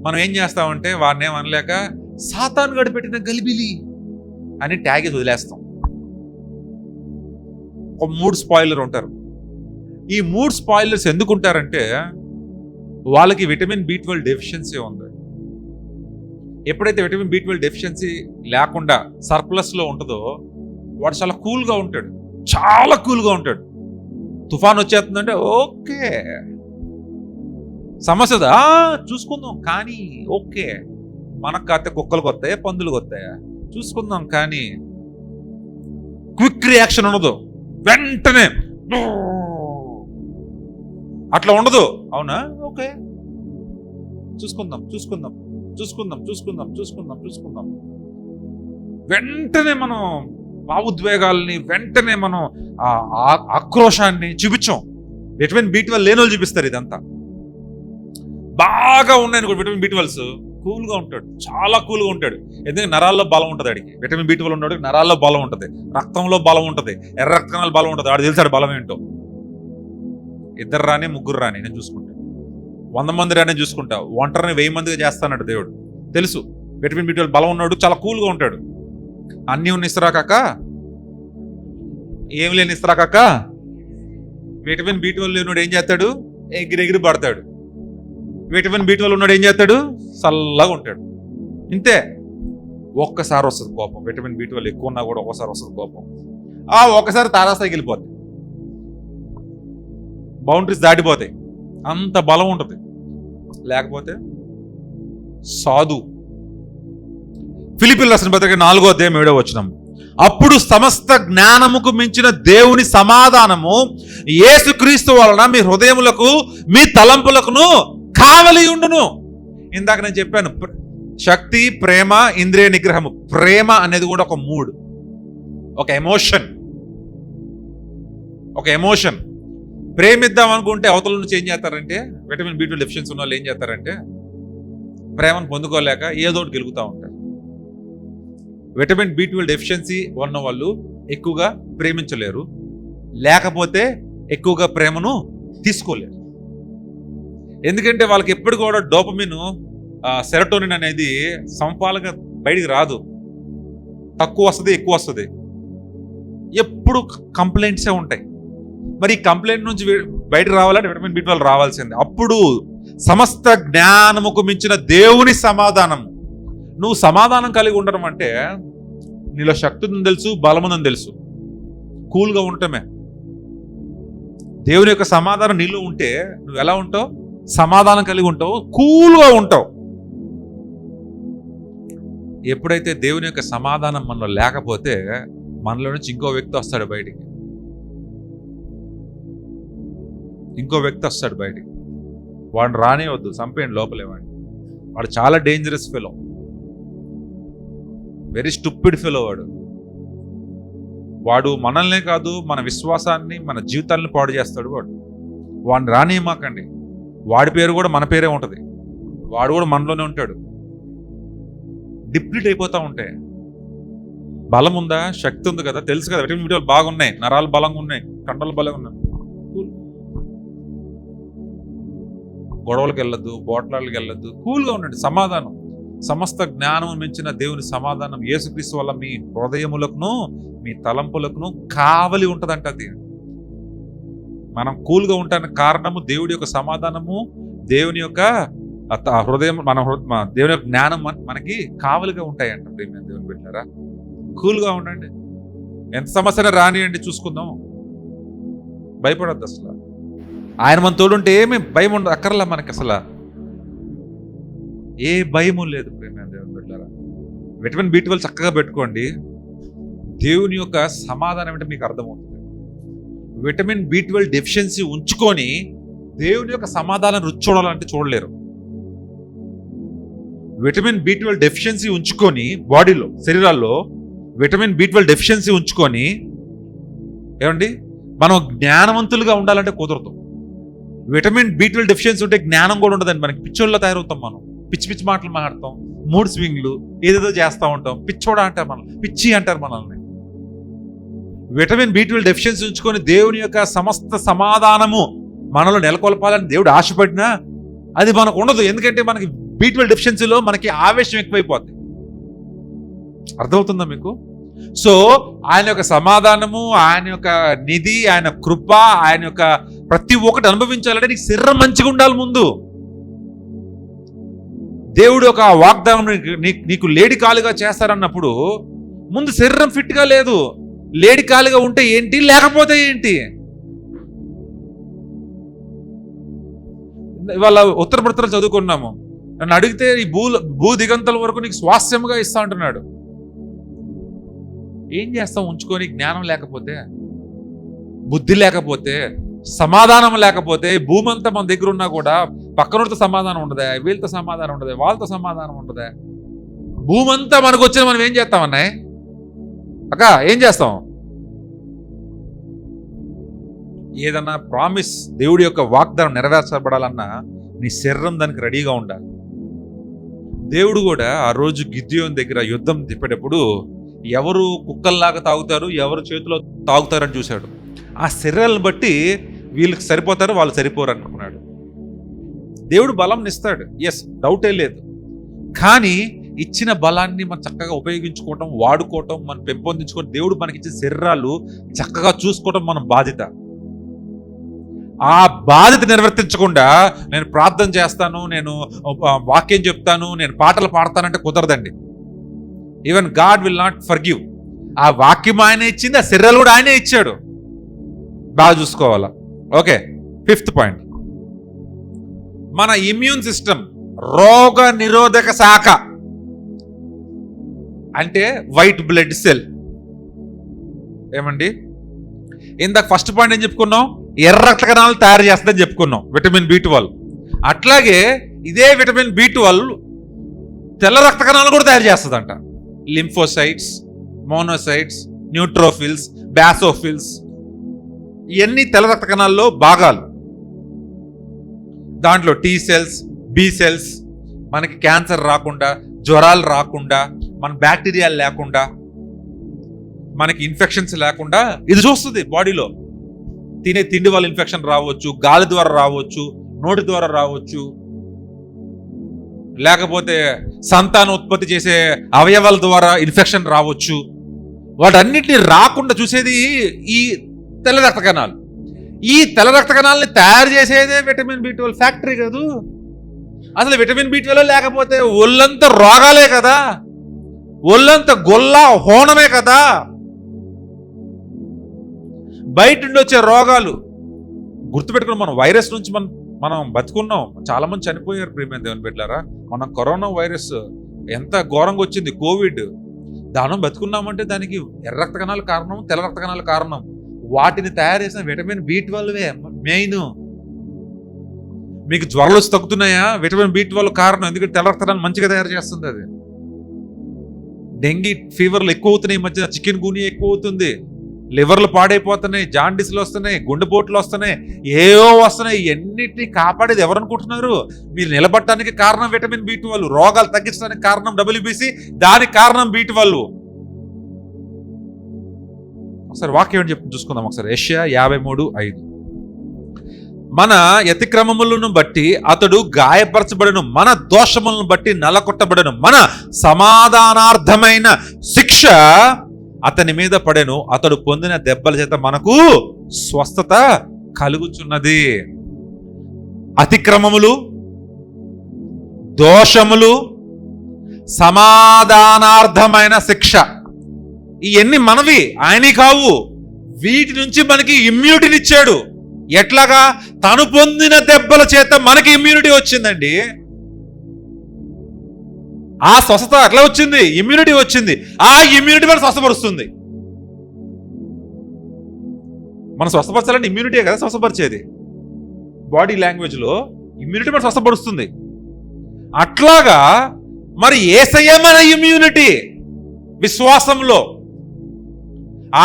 మనం ఏం చేస్తామంటే వాడిని ఏమనలేక సాతాను గడి పెట్టిన గలిబిలి అని ట్యాగ్ వదిలేస్తాం. ఒక 3 స్పాయిలర్ ఉంటారు. ఈ 3 స్పాయిలర్స్ ఎందుకు ఉంటారంటే వాళ్ళకి విటమిన్ B12 డెఫిషియన్సీ ఉంది. ఎప్పుడైతే విటమిన్ B12 డెఫిషియన్సీ లేకుండా సర్ప్లస్లో ఉంటుందో వాడు చాలా కూల్గా ఉంటాడు, చాలా కూల్గా ఉంటాడు. తుఫాన్ వచ్చేస్తుందంటే ఓకే, సమస్యదా చూసుకుందాం కానీ ఓకే, మనకు కాస్తే కుక్కలు కొత్తాయా పందులు కొత్తాయా చూసుకుందాం కానీ క్విక్ రియాక్షన్ ఉండదు, వెంటనే అట్లా ఉండదు. అవునా, ఓకే, చూసుకుందాం చూసుకుందాం చూసుకుందాం చూసుకుందాం చూసుకుందాం చూసుకుందాం. వెంటనే మనం భావోద్వేగాల్ని, వెంటనే మనం ఆక్రోశాన్ని చూపించాం. విటమిన్ B12 లేని వాళ్ళు చూపిస్తారు ఇదంతా. బాగా ఉన్నాయనుకో విటమిన్ B12, కూల్గా ఉంటాడు, చాలా కూల్గా ఉంటాడు. ఎందుకంటే నరాల్లో బలం ఉంటుంది ఆడికి. విటమిన్ B12 ఉన్నాడు, నరాల్లో బలం ఉంటుంది, రక్తంలో బలం ఉంటుంది, ఎర్ర రక్తనాలు బలం ఉంటుంది. ఆడు తెలిసాడు బలం ఏంటో. 2 రాని 3 రాని నేను చూసుకుంటా, 100 మంది రాని చూసుకుంటా, ఒంటరిని 1000 మందిగా చేస్తానన్నాడు దేవుడు. తెలుసు విటమిన్ B12 బలం ఉన్నాడు, చాలా కూల్గా ఉంటాడు. అన్నీ ఉన్న ఇస్తరాకాక ఏం లేని ఇస్తరాకాక విటమిన్ B12 లేనివాడు ఏం చేస్తాడు? ఎగిరెగిరి పడతాడు. విటమిన్ B12 ఉన్నాడు ఏం చేస్తాడు? చల్లగా ఉంటాడు. ఇంతే. ఒక్కసారి వస్తుంది కోపం. విటమిన్ B12 ఎక్కువ ఉన్నా కూడా ఒక్కసారి వస్తుంది కోపం. ఒక్కసారి తారాస్థాయికి వెళ్ళిపోతాయి, బౌండరీస్ దాటిపోతాయి, అంత బలం ఉంటుంది. లేకపోతే సాధు. ఫిలిప్పీయులకు రాసిన పత్రిక 4వ అధ్యాయం 7వ వచనం, అప్పుడు సమస్త జ్ఞానముకు మించిన దేవుని సమాధానము యేసుక్రీస్తు వలన మీ హృదయములకు మీ తలంపులకును కావలి ఉండును. ఇందాక నేను చెప్పాను, శక్తి, ప్రేమ, ఇంద్రియ నిగ్రహము. ప్రేమ అనేది కూడా ఒక మూడ్, ఒక ఎమోషన్. ప్రేమిద్దాం అనుకుంటే అవతల నుంచి ఏం చేస్తారంటే, విటమిన్ B12 డెఫిషియన్సీ ఉన్న వాళ్ళు ఏం చేస్తారంటే ప్రేమను పొందుకోలేక ఏదోటి గెలుగుతూ ఉంటారు. విటమిన్ B12 డెఫిషియన్సీ ఉన్న వాళ్ళు ఎక్కువగా ప్రేమించలేరు, లేకపోతే ఎక్కువగా ప్రేమను తీసుకోలేరు. ఎందుకంటే వాళ్ళకి ఎప్పుడు కూడా డోపమిన్, సెరటోనిన్ అనేది సంపాలుగా బయటికి రాదు. తక్కువ వస్తుంది, ఎక్కువ వస్తుంది, ఎప్పుడు కంప్లైంట్సే ఉంటాయి. మరి ఈ కంప్లైంట్ నుంచి బయటకు రావాలంటే విటమిన్ B12 రావాల్సిందే. అప్పుడు సమస్త జ్ఞానముకు మించిన దేవుని సమాధానం. నువ్వు సమాధానం కలిగి ఉండడం అంటే నీలో శక్తి ఉందని తెలుసు, బలం ఉందని తెలుసు, కూల్గా ఉండటమే. దేవుని యొక్క సమాధానం నీలో ఉంటే నువ్వు ఎలా ఉంటావు? సమాధానం కలిగి ఉంటావు, కూల్గా ఉంటావు. ఎప్పుడైతే దేవుని యొక్క సమాధానం మనలో లేకపోతే మనలో నుంచి ఇంకో వ్యక్తి వస్తాడు బయటికి, వాడిని రానివద్దు, చంపేయండి లోపలే వాడిని. వాడు చాలా dangerous fellow, very stupid fellow. వాడు మనల్నే కాదు, మన విశ్వాసాన్ని, మన జీవితాన్ని పాడు చేస్తాడు. వాడిని రానియమాకండి. వాడి పేరు కూడా మన పేరే ఉంటుంది, వాడు కూడా మనలోనే ఉంటాడు. డిప్లీట్ అయిపోతూ ఉంటాయి. బలం ఉందా? శక్తి ఉంది కదా, తెలుసు కదా, విటమిన్ B12 బాగున్నాయి, నరాలు బలంగా ఉన్నాయి, కండలు బలంగా ఉన్నాయి. గొడవలకు వెళ్ళొద్దు, పోట్లాళ్ళకి వెళ్ళొద్దు, కూల్గా ఉండండి. సమాధానం, సమస్త జ్ఞానం మించిన దేవుని సమాధానం యేసుక్రీస్తు వల్ల మీ హృదయములకును మీ తలంపులకును కావలి ఉంటుందంట. అది మనం కూల్గా ఉండడానికి కారణము దేవుడి యొక్క సమాధానము, దేవుని యొక్క హృదయం, దేవుని యొక్క జ్ఞానం మనకి కావలిగా ఉంటాయంట. ప్రేమ దేవుని బిడ్డలారా, కూల్గా ఉండండి. ఎంత సమస్యనే రానియండి, చూసుకుందాం. భయపడద్దు అసలు. ఆయన మన తోడుంటే ఏమి భయం ఉండదు, అక్కర్లా మనకి అసలు ఏ భయము లేదు. ప్రేమ దేవుని బిడ్డలారా, విటమిన్ B12 చక్కగా పెట్టుకోండి. దేవుని యొక్క సమాధానం అంటే మీకు అర్థమవుతుంది. విటమిన్ B12 డెఫిషియన్సీ ఉంచుకొని దేవుని యొక్క సమాధానం రుచి చూడాలంటే చూడలేరు. విటమిన్ B12 డెఫిషియన్సీ ఉంచుకొని బాడీలో, శరీరాల్లో విటమిన్ B12 డెఫిషియన్సీ ఉంచుకొని ఏమండి మనం జ్ఞానవంతులుగా ఉండాలంటే కుదరదు. విటమిన్ B12 డెఫిషియన్సీ ఉంటే జ్ఞానం కూడా ఉండదండి. మనకి పిచ్చోళ్ళలో తయారవుతాం. మనం పిచ్చి పిచ్చి మాటలు మాట్లాడతాం, మూడ్ స్వింగ్లు, ఏదేదో చేస్తూ ఉంటాం. పిచ్చోడా అంటారు మనల్ని, పిచ్చి అంటారు మనల్ని. విటమిన్ B12 డెఫిషియన్సీ ఉంచుకొని దేవుని యొక్క సమస్త సమాధానము మనలో నెలకొల్పాలని దేవుడు ఆశపడినా అది మనకు ఉండదు. ఎందుకంటే మనకి B12 డెఫిషియన్సీలో మనకి ఆవేశం ఎక్కువైపోతుంది. అర్థమవుతుందా మీకు? సో ఆయన యొక్క సమాధానము, ఆయన యొక్క నిధి, ఆయన కృప, ఆయన యొక్క ప్రతి ఒక్కటి అనుభవించాలంటే నీకు శరీరం మంచిగా ఉండాలి. ముందు దేవుడు ఒక వాగ్దానం నీకు లేడి కాలుగా చేస్తారన్నప్పుడు ముందు శరీరం ఫిట్గా లేదు. లేడి కాలుగా ఉంటే ఏంటి, లేకపోతే ఏంటి? ఇవాళ ఉత్తరప్రదేశ్ చదువుకున్నాము. నన్ను అడిగితే ఈ భూ దిగంతల వరకు నీకు స్వాస్థ్యముగా ఇస్తా అంటున్నాడు. ఏం చేస్తాం ఉంచుకొని? జ్ఞానం లేకపోతే, బుద్ధి లేకపోతే, సమాధానం లేకపోతే, భూమి అంతా మన దగ్గర ఉన్నా కూడా పక్కనోడితో సమాధానం ఉండదే, వీళ్ళతో సమాధానం ఉండదే, వాళ్ళతో సమాధానం ఉండదే. భూమి అంతా మనకు వచ్చిన మనం ఏం చేస్తాం అన్నాయి? అక్క ఏం చేస్తాం? ఏదన్నా ప్రామిస్, దేవుడి యొక్క వాగ్దానం నెరవేర్చబడాలన్నా నీ శరీరం దానికి రెడీగా ఉండాలి. దేవుడు కూడా ఆ రోజు గిద్యోను దగ్గర యుద్ధం తిప్పేటప్పుడు ఎవరు కుక్కల్లాగా తాగుతారు, ఎవరు చేతిలో తాగుతారని చూశాడు. ఆ శరీరాలను బట్టి వీళ్ళకి సరిపోతారు, వాళ్ళు సరిపోరు అనుకున్నాడు. దేవుడు బలం ఇస్తాడు, ఎస్, డౌటే లేదు. కానీ ఇచ్చిన బలాన్ని మనం చక్కగా ఉపయోగించుకోవటం, వాడుకోవటం, మనం పెంపొందించుకోవటం, దేవుడు మనకిచ్చిన శరీరాలు చక్కగా చూసుకోవటం మన బాధ్యత. ఆ బాధ్యత నిర్వర్తించకుండా నేను ప్రార్థన చేస్తాను, నేను వాక్యం చెప్తాను, నేను పాటలు పాడతానంటే కుదరదండి. Even God will not forgive. ఆ వాక్యం ఆయనే ఇచ్చింది, ఆ శరీరాలు కూడా ఆయనే ఇచ్చాడు. బాగా చూసుకోవాలా. ఓకే, 5th పాయింట్, మన ఇమ్యూన్ సిస్టమ్, రోగ నిరోధక శాఖ అంటే వైట్ బ్లడ్ సెల్. ఏమండి ఇందాక ఫస్ట్ పాయింట్ ఏం చెప్పుకున్నాం? ఎర్ర రక్త కణాలు తయారు చేస్తుందని చెప్పుకున్నాం, విటమిన్ B12. అట్లాగే ఇదే విటమిన్ B12 తెల్ల రక్త కణాలు కూడా తయారు చేస్తుందంట. లింఫోసైట్స్, మోనోసైట్స్, న్యూట్రోఫిల్స్, బ్యాసోఫిల్స్, ఇవన్నీ తెల్ల రక్త కణాల్లో భాగాలు. దాంట్లో T సెల్స్, B సెల్స్, మనకి క్యాన్సర్ రాకుండా, జ్వరాలు రాకుండా, మన బ్యాక్టీరియాలు లేకుండా, మనకి ఇన్ఫెక్షన్స్ లేకుండా ఇది చూస్తుంది. బాడీలో తినే తిండి వల్ల ఇన్ఫెక్షన్ రావచ్చు, గాలి ద్వారా రావచ్చు, నోటి ద్వారా రావచ్చు, లేకపోతే సంతానం ఉత్పత్తి చేసే అవయవాల ద్వారా ఇన్ఫెక్షన్ రావచ్చు. వాటన్నిటిని రాకుండా చూసేది ఈ తెల్ల రక్త కణాలు. ఈ తెల్ల రక్త కణాలని తయారు చేసేదే విటమిన్ B12 ఫ్యాక్టరీ కాదు. అసలు విటమిన్ B12 లేకపోతే ఒళ్ళంతా రోగాలే కదా, ఒళ్ళంతా గొల్ల హోనమే కదా. బయట నుండి వచ్చే రోగాలు గుర్తుపెట్టుకుని, మనం వైరస్ నుంచి మనం బతుకున్నాం. చాలా మంది చనిపోయారు ప్రియమైన దేవుని బిడ్డలారా. మనం కరోనా వైరస్ ఎంత ఘోరంగా వచ్చింది, కోవిడ్, దానం బతుకున్నామంటే దానికి ఎర్ర రక్త కణాలు కారణం, తెల్ల రక్త కణాలు కారణం. వాటిని తయారు చేసిన విటమిన్ B12 మెయిన్. మీకు జ్వరాలు వచ్చి తగ్గుతున్నాయా? విటమిన్ B12 కారణం. ఎందుకంటే తెల్ల రక్త కణాలు మంచిగా తయారు చేస్తుంది అది. డెంగీ ఫీవర్లు ఎక్కువ అవుతున్నాయి ఈ మధ్య, చికెన్ గునియా ఎక్కువ అవుతుంది, లివర్లు పాడైపోతున్నాయి, జాండీస్లు వస్తున్నాయి, గుండెపోట్లు వస్తున్నాయి, ఏవో వస్తున్నాయి. ఇవన్నిటిని కాపాడేది ఎవరు అనుకుంటున్నారు? మీరు నిలబడటానికి కారణం విటమిన్ B12, రోగాలు తగ్గించడానికి కారణం WBC, దానికి కారణం B12. ఒకసారి వాక్యం ఏంటి చెప్తుంది చూసుకుందాం ఒకసారి. యెషయా 53:5, మన అతిక్రమములను బట్టి అతడు గాయపరచబడను, మన దోషములను బట్టి నలకొట్టబడను, మన సమాధానార్థమైన శిక్ష అతని మీద పడెను, అతడు పొందిన దెబ్బల చేత మనకు స్వస్థత కలుగుచున్నది. అతిక్రమములు, దోషములు, సమాధానార్థమైన శిక్ష, ఇవన్నీ మనవి, ఆయనే కావు. వీటి నుంచి మనకి ఇమ్యూనిటీని ఇచ్చాడు. ఎట్లాగా? తను పొందిన దెబ్బల చేత మనకి ఇమ్యూనిటీ వచ్చిందండి. ఆ స్వస్థత ఎట్లా వచ్చింది? ఇమ్యూనిటీ వచ్చింది. ఆ ఇమ్యూనిటీ మనం స్వస్థపరుస్తుంది. మనం స్వస్థపరచాలంటే ఇమ్యూనిటీ కదా స్వస్థపరిచేది. బాడీ లాంగ్వేజ్లో ఇమ్యూనిటీ మనం స్వస్థపరుస్తుంది. అట్లాగా మరి యేసయ్య మన ఇమ్యూనిటీ విశ్వాసంలో.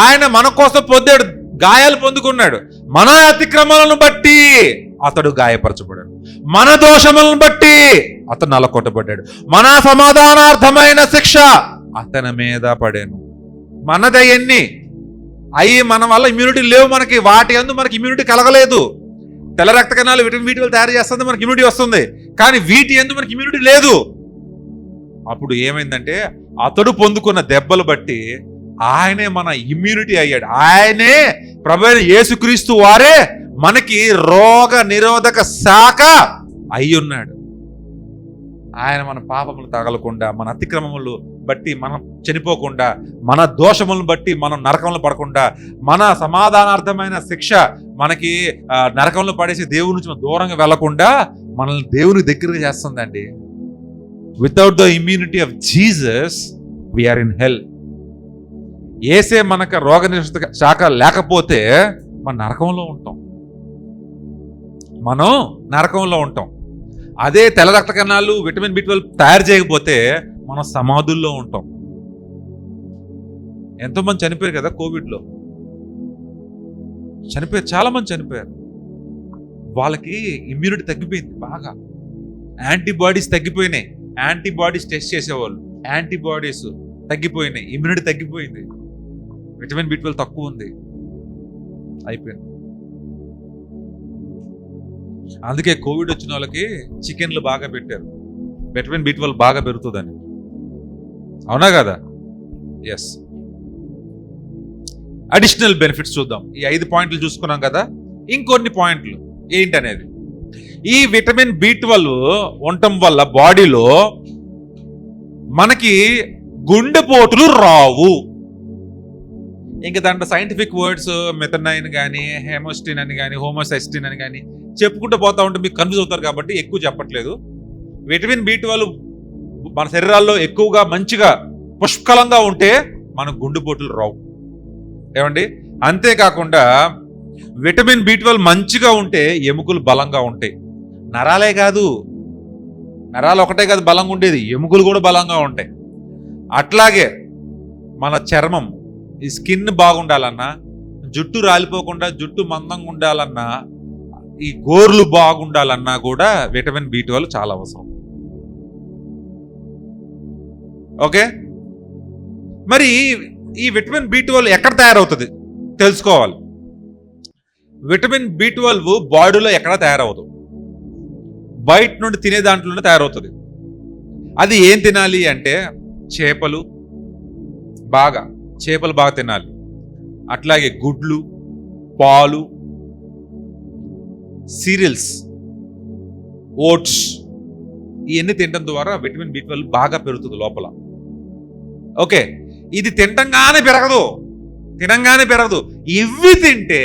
ఆయన మన కోసం పొందాడు, గాయాలు పొందుకున్నాడు. మన అతిక్రమాలను బట్టి అతడు గాయపరచబడాడు, మన దోషములను బట్టి అతను నలకొట్టబడ్డాడు, మన సమాధానార్థమైన శిక్ష అతని మీద పడాను. మనదయన్ని అయ్యి మన వల్ల ఇమ్యూనిటీ లేవు మనకి, వాటి అందు మనకి ఇమ్యూనిటీ కలగలేదు. తెల్ల రక్త కణాలు విటమిన్ బి12 తయారు చేస్తుంది, మనకి ఇమ్యూనిటీ వస్తుంది. కానీ వీటి యందు మనకి ఇమ్యూనిటీ లేదు. అప్పుడు ఏమైందంటే అతడు పొందుకున్న దెబ్బలు బట్టి ఆయనే మన ఇమ్యూనిటీ అయ్యాడు. ఆయనే ప్రభువైన యేసుక్రీస్తు వారే మనకి రోగ నిరోధక శాఖ అయి ఉన్నాడు. ఆయన మన పాపములు తగలకుండా, మన అతిక్రమములు బట్టి మనం చనిపోకుండా, మన దోషములను బట్టి మనం నరకంలో పడకుండా, మన సమాధానార్థమైన శిక్ష మనకి నరకంలో పడేసి దేవుడి నుంచి దూరంగా వెళ్లకుండా మనల్ని దేవుని దగ్గరికి చేస్తుందండి. Without the immunity of Jesus we are in hell. ఏసే మనకు రోగ నిరోధక శాఖ లేకపోతే మనం నరకంలో ఉంటాం, మనం నరకంలో ఉంటాం. అదే తెల్ల రక్త కణాలు విటమిన్ బి12 తయారు చేయకపోతే మనం సమాధుల్లో ఉంటాం. ఎంతోమంది చనిపోయారు కదా కోవిడ్లో, చనిపోయారు, చాలా మంది చనిపోయారు. వాళ్ళకి ఇమ్యూనిటీ తగ్గిపోయింది, బాగా యాంటీబాడీస్ తగ్గిపోయినాయి. యాంటీబాడీస్ టెస్ట్ చేసేవాళ్ళు, యాంటీబాడీస్ తగ్గిపోయినాయి, ఇమ్యూనిటీ తగ్గిపోయింది, విటమిన్ బి12 తక్కువ ఉంది, అయిపోయింది. అందుకే కోవిడ్ వచ్చిన వాళ్ళకి చికెన్లు బాగా పెట్టారు, విటమిన్ బి12 బాగా పెరుగుతుందని. అవునా కదా? ఎస్. అడిషనల్ బెనిఫిట్స్ చూద్దాం. ఈ 5 పాయింట్లు చూసుకున్నాం కదా, ఇంకొన్ని పాయింట్లు ఏంటనేది. ఈ విటమిన్ బి12 ఉండటం వల్ల బాడీలో మనకి గుండెపోటులు రావు. ఇంకా దాంట్లో సైంటిఫిక్ వర్డ్స్ మెథనైన్ కానీ, హెమోస్టిన్ అని కానీ, హోమోసైస్టిన్ అని కానీ చెప్పుకుంటూ పోతా ఉంటే మీకు కన్ఫ్యూజ్ అవుతారు కాబట్టి ఎక్కువ చెప్పట్లేదు. విటమిన్ బి12 మన శరీరాల్లో ఎక్కువగా మంచిగా పుష్కలంగా ఉంటే మనకు గుండెపోటులు రావు. ఏమండి? అంతేకాకుండా విటమిన్ బి12 మంచిగా ఉంటే ఎముకలు బలంగా ఉంటాయి. నరాలే కాదు, నరాలు ఒకటే కాదు బలంగా ఉండేది, ఎముకలు కూడా బలంగా ఉంటాయి. అట్లాగే మన చర్మం, ఈ స్కిన్ బాగుండాలన్నా, జుట్టు రాలిపోకుండా జుట్టు మందంగా ఉండాలన్నా, ఈ గోర్లు బాగుండాలన్నా కూడా విటమిన్ బి12 చాలా అవసరం. ఓకే, మరి ఈ విటమిన్ బి12 ఎక్కడ తయారవుతుంది తెలుసుకోవాలి. విటమిన్ బి12 బాడీలో ఎక్కడ తయారవుతుంది, బయట నుండి తినే దాంట్లోనే తయారవుతుంది. అది ఏం తినాలి అంటే చేపలు బాగా తినాలి. అట్లాగే గుడ్లు, పాలు, సీరియల్స్, ఓట్స్, ఇవన్నీ తినడం ద్వారా విటమిన్ బి12 బాగా పెరుగుతుంది లోపల. ఓకే, ఇది తినగానే పెరగదు. ఇవి తింటే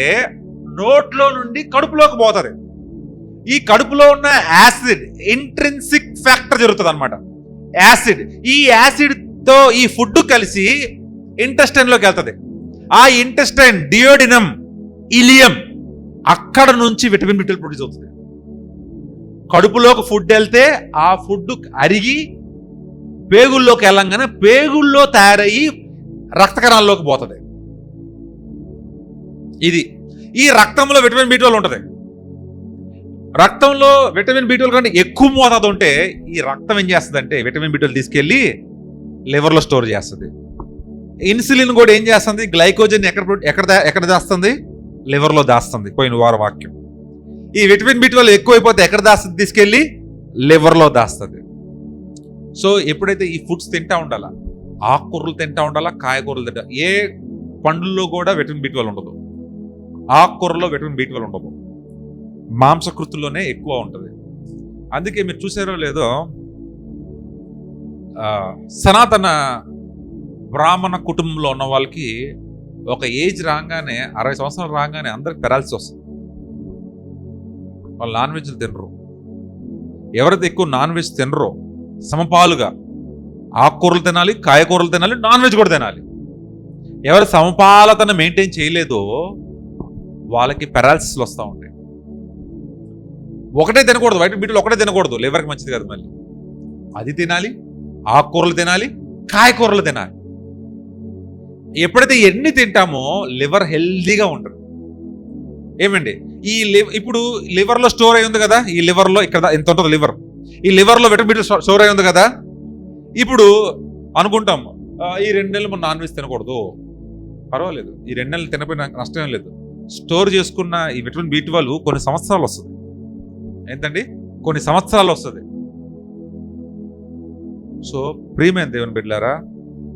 నోట్లో నుండి కడుపులోకి పోతుంది. ఈ కడుపులో ఉన్న యాసిడ్, ఇంట్రిన్సిక్ ఫ్యాక్టర్ జరుగుతుంది అనమాట, యాసిడ్. ఈ యాసిడ్ తో ఈ ఫుడ్ కలిసి ఇంటెస్టైన్ లోకి వెళ్తుంది. ఆ ఇంటెస్టైన్, డియోడినం, ఇలియం, అక్కడ నుంచి విటమిన్ బి12 ప్రొడ్యూస్ అవుతుంది. కడుపులోకి ఫుడ్ వెళ్తే ఆ ఫుడ్ అరిగి పేగుల్లోకి వెళ్ళంగానే పేగుల్లో తయారయ్యి రక్త కణాల్లోకి పోతుంది. ఇది ఈ రక్తంలో విటమిన్ బి12 ఉంటుంది. రక్తంలో విటమిన్ బి12 కంటే ఎక్కువ మోతాదు ఉంటే ఈ రక్తం ఏం చేస్తుంది, విటమిన్ బి12 తీసుకెళ్లి లివర్లో స్టోర్ చేస్తుంది. ఇన్సులిన్ కూడా ఏం చేస్తుంది, గ్లైకోజన్ ఎక్కడ దాస్తుంది, లివర్లో దాస్తుంది. పోయిన వారం వాక్యం. ఈ విటమిన్ బి12 ఎక్కువైపోతే ఎక్కడ దాస్తుంది, తీసుకెళ్లి లివర్లో దాస్తుంది. సో ఎప్పుడైతే ఈ ఫుడ్స్ తింటా ఉండాలా, ఆకుకూరలు తింటా ఉండాలా, కాయకూరలు తింటా. ఏ పండ్లలో కూడా విటమిన్ బి12 ఉండదు, ఆకుకూరలో విటమిన్ బి12 ఉండదు, మాంసకృతుల్లోనే ఎక్కువ ఉంటుంది. అందుకే మీరు చూసారో లేదో, సనాతన బ్రాహ్మణ కుటుంబంలో ఉన్న వాళ్ళకి ఒక ఏజ్ రాగానే, 60 సంవత్సరాలు రాగానే అందరికి పెరాల్సి వస్తుంది. వాళ్ళు నాన్ వెజ్లు తినరు. ఎవరైతే ఎక్కువ నాన్ వెజ్ తినరో సమపాలుగా ఆకుకూరలు తినాలి, కాయకూరలు తినాలి, నాన్ వెజ్ కూడా తినాలి. ఎవరు సమపాలతను మెయింటైన్ చేయలేదో వాళ్ళకి పెరాలసిస్లు వస్తూ ఉంటాయి. ఒకటే తినకూడదు, వైటమిన్ బి12 ఒకటే తినకూడదు, లివర్కి మంచిది కాదు. మళ్ళీ అది తినాలి, ఆకుకూరలు తినాలి, కాయకూరలు తినాలి. ఎప్పుడైతే ఎన్ని తింటామో లివర్ హెల్దీగా ఉంటుంది. ఏమండి, ఈ ఇప్పుడు లివర్లో స్టోర్ అయి ఉంది కదా, ఈ లివర్లో ఇక్కడ ఎంత ఉంటుంది లివర్, ఈ లివర్లో విటమిన్ బి స్టోర్ అయి ఉంది కదా. ఇప్పుడు అనుకుంటాం ఈ 2 నెలలు మనం నాన్ వెజ్ తినకూడదు, పర్వాలేదు, ఈ 2 నెలలు తినకపోయినా నష్టం లేదు. స్టోర్ చేసుకున్న ఈ విటమిన్ బి12 కొన్ని సంవత్సరాలు వస్తుంది. ఏంటండి, కొన్ని సంవత్సరాలు వస్తుంది. సో ప్రియమైన దేవుని బిడ్డలారా,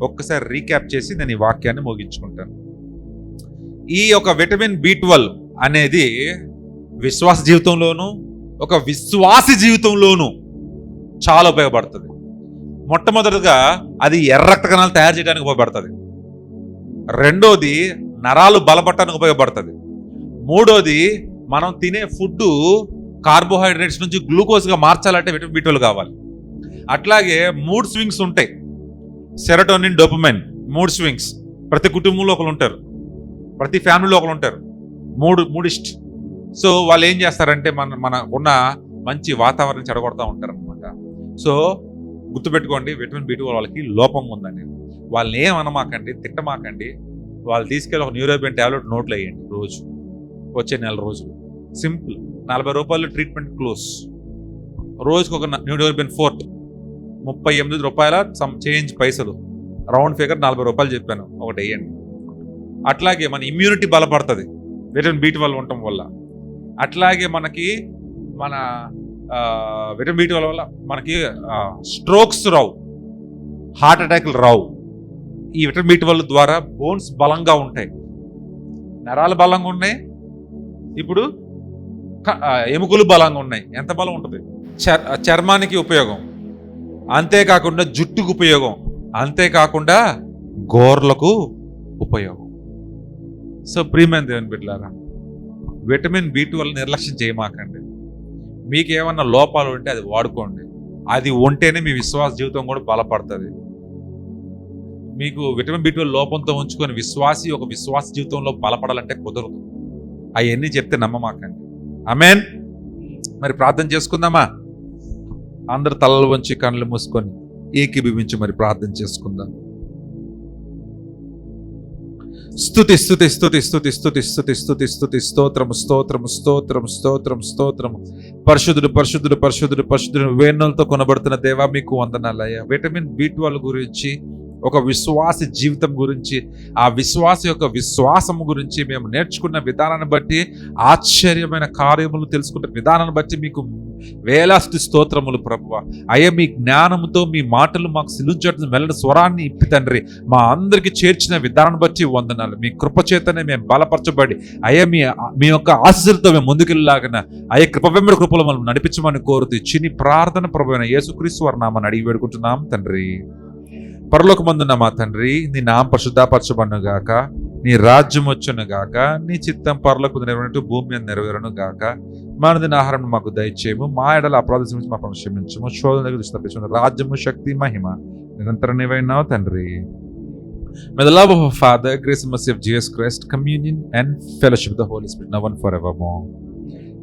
ఒక్కసారి రీక్యాప్ చేసి నేను ఈ వాక్యాన్ని ముగించుకుంటాను. ఈ యొక్క విటమిన్ బి12 అనేది విశ్వాస జీవితంలోనూ ఒక విశ్వాసి జీవితంలోనూ చాలా ఉపయోగపడుతుంది. మొట్టమొదటిగా అది ఎర్ర రక్త కణాలు తయారు చేయడానికి ఉపయోగపడుతుంది. రెండోది నరాలు బలపడటానికి ఉపయోగపడుతుంది. మూడోది మనం తినే ఫుడ్ కార్బోహైడ్రేట్స్ నుంచి గ్లూకోజ్గా మార్చాలంటే విటమిన్ బి12 కావాలి. అట్లాగే మూడ్ స్వింగ్స్ ఉంటాయి, సెరటోనిన్, డోపమైన్, మూడ్ స్వింగ్స్. ప్రతి కుటుంబంలో ఒకరు ఉంటారు, ప్రతి ఫ్యామిలీలో ఒకరు ఉంటారు, మూడిస్ట్. సో వాళ్ళు ఏం చేస్తారంటే మన ఉన్న మంచి వాతావరణం చెడగొడతా ఉంటారు అనమాట. సో గుర్తుపెట్టుకోండి, విటమిన్ బి12 వాళ్ళకి లోపం ఉందండి. వాళ్ళని ఏమనమాకండి, తిట్టమాకండి. వాళ్ళు తీసుకెళ్ళి ఒక న్యూరోబిన్ ట్యాబ్లెట్ నోట్లో వేయండి రోజు, వచ్చే 4 రోజులు. సింపుల్, 40 రూపాయలు ట్రీట్మెంట్ క్లోజ్. రోజుకి ఒక న్యూరోబిన్ ఫోర్ట్, 38 రూపాయల సమ్ చేంజ్ పైసలు, రౌండ్ ఫిగర్ 40 రూపాయలు చెప్పాను, ఒకటి వేయండి. అట్లాగే మన ఇమ్యూనిటీ బలపడుతుంది విటమిన్ బి12 ఉండటం వల్ల. అట్లాగే మనకి విటమిన్ బి12 వల్ల మనకి స్ట్రోక్స్ రావు, హార్ట్ అటాక్లు రావు. ఈ విటమిన్ బి12 ద్వారా బోన్స్ బలంగా ఉంటాయి, నరాలు బలంగా ఉన్నాయి, ఇప్పుడు ఎముకలు బలంగా ఉన్నాయి. ఎంత బలం ఉంటుంది, చర్మానికి ఉపయోగం, అంతేకాకుండా జుట్టుకు ఉపయోగం, అంతేకాకుండా గోర్లకు ఉపయోగం. సో ప్రియమైన దేవుని బిడ్డలారా, విటమిన్ బి12 నిర్లక్ష్యం చేయమాకండి. మీకు ఏమన్నా లోపాలు ఉంటే అది వాడుకోండి. అది ఉంటేనే మీ విశ్వాస జీవితం కూడా బలపడుతుంది. మీకు విటమిన్ బి12 లోపంతో ఉంచుకొని ఒక విశ్వాస జీవితంలో బలపడాలంటే కుదరదు. అవన్నీ చెప్తే నమ్మమాకండి. ఆమేన్. మరి ప్రార్థన చేసుకుందామా? అందరు తలలు వంచి కళ్ళు మూసుకొని ఏకీభవించి మరి ప్రార్థన చేసుకుందాం. స్తుతి స్తుతి స్తుతి స్తుతి స్తుతి స్తుతి స్తుతి స్తుతి స్తోత్రము స్తోత్రము స్తోత్రము స్తోత్రము స్తోత్రము. పరిశుద్ధుడు పరిశుద్ధుడు పరిశుద్ధుడు పరిశుద్ధుడు వేణులతో కొనబడుతున్న దేవా మీకు వందనాలయ్యా. విటమిన్ బి12 గురించి, ఒక విశ్వాస జీవితం గురించి, ఆ విశ్వాసము గురించి మేము నేర్చుకున్న విధానాన్ని బట్టి, ఆశ్చర్యమైన కార్యములు తెలుసుకున్న విధానాన్ని బట్టి మీకు వేలాస్తి స్తోత్రములు ప్రభువా. అయ్యా, మీ జ్ఞానముతో మీ మాటలు మాకు సిలుంచడం మెల్లని స్వరాన్ని ఇప్పి తండ్రి మా అందరికి చేర్చిన విధానాన్ని బట్టి వందనాలు. మీ కృపచేతనే మేము బలపరచబడి అయ్యా మీ యొక్క ఆశీస్సులతో మేము ముందుకెళ్ళలాగిన అయ్యా కృపవెంబడి కృపలో మనం నడిపించమని కోరుతూ చిన్ని ప్రార్థన ప్రభువైన యేసుక్రీస్తు వారి నామమున అడిగి వేడుకుంటున్నాం తండ్రి. పరలోకమందున్న మా తండ్రి, నీ నామం పరిశుద్ధపరచబడును గాక, నీ రాజ్యం వచ్చును గాక, నీ చిత్తం పరలోకమందు నెరవేరునట్టు భూమి మీద నెరవేరును గాక. మా అనుదిన ఆహారం మాకు దయచేయము, మా ఎడల అపరాధం మా పనులు క్షమించము, శోధన తప్పించము. రాజ్యము, శక్తి, మహిమ నిరంతరం నీవైనావు తండ్రి. May the love of our Father, grace and mercy of Jesus Christ, communion and fellowship of the Holy Spirit now and forevermore.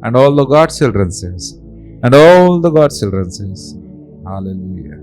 And all the God's children says, Hallelujah.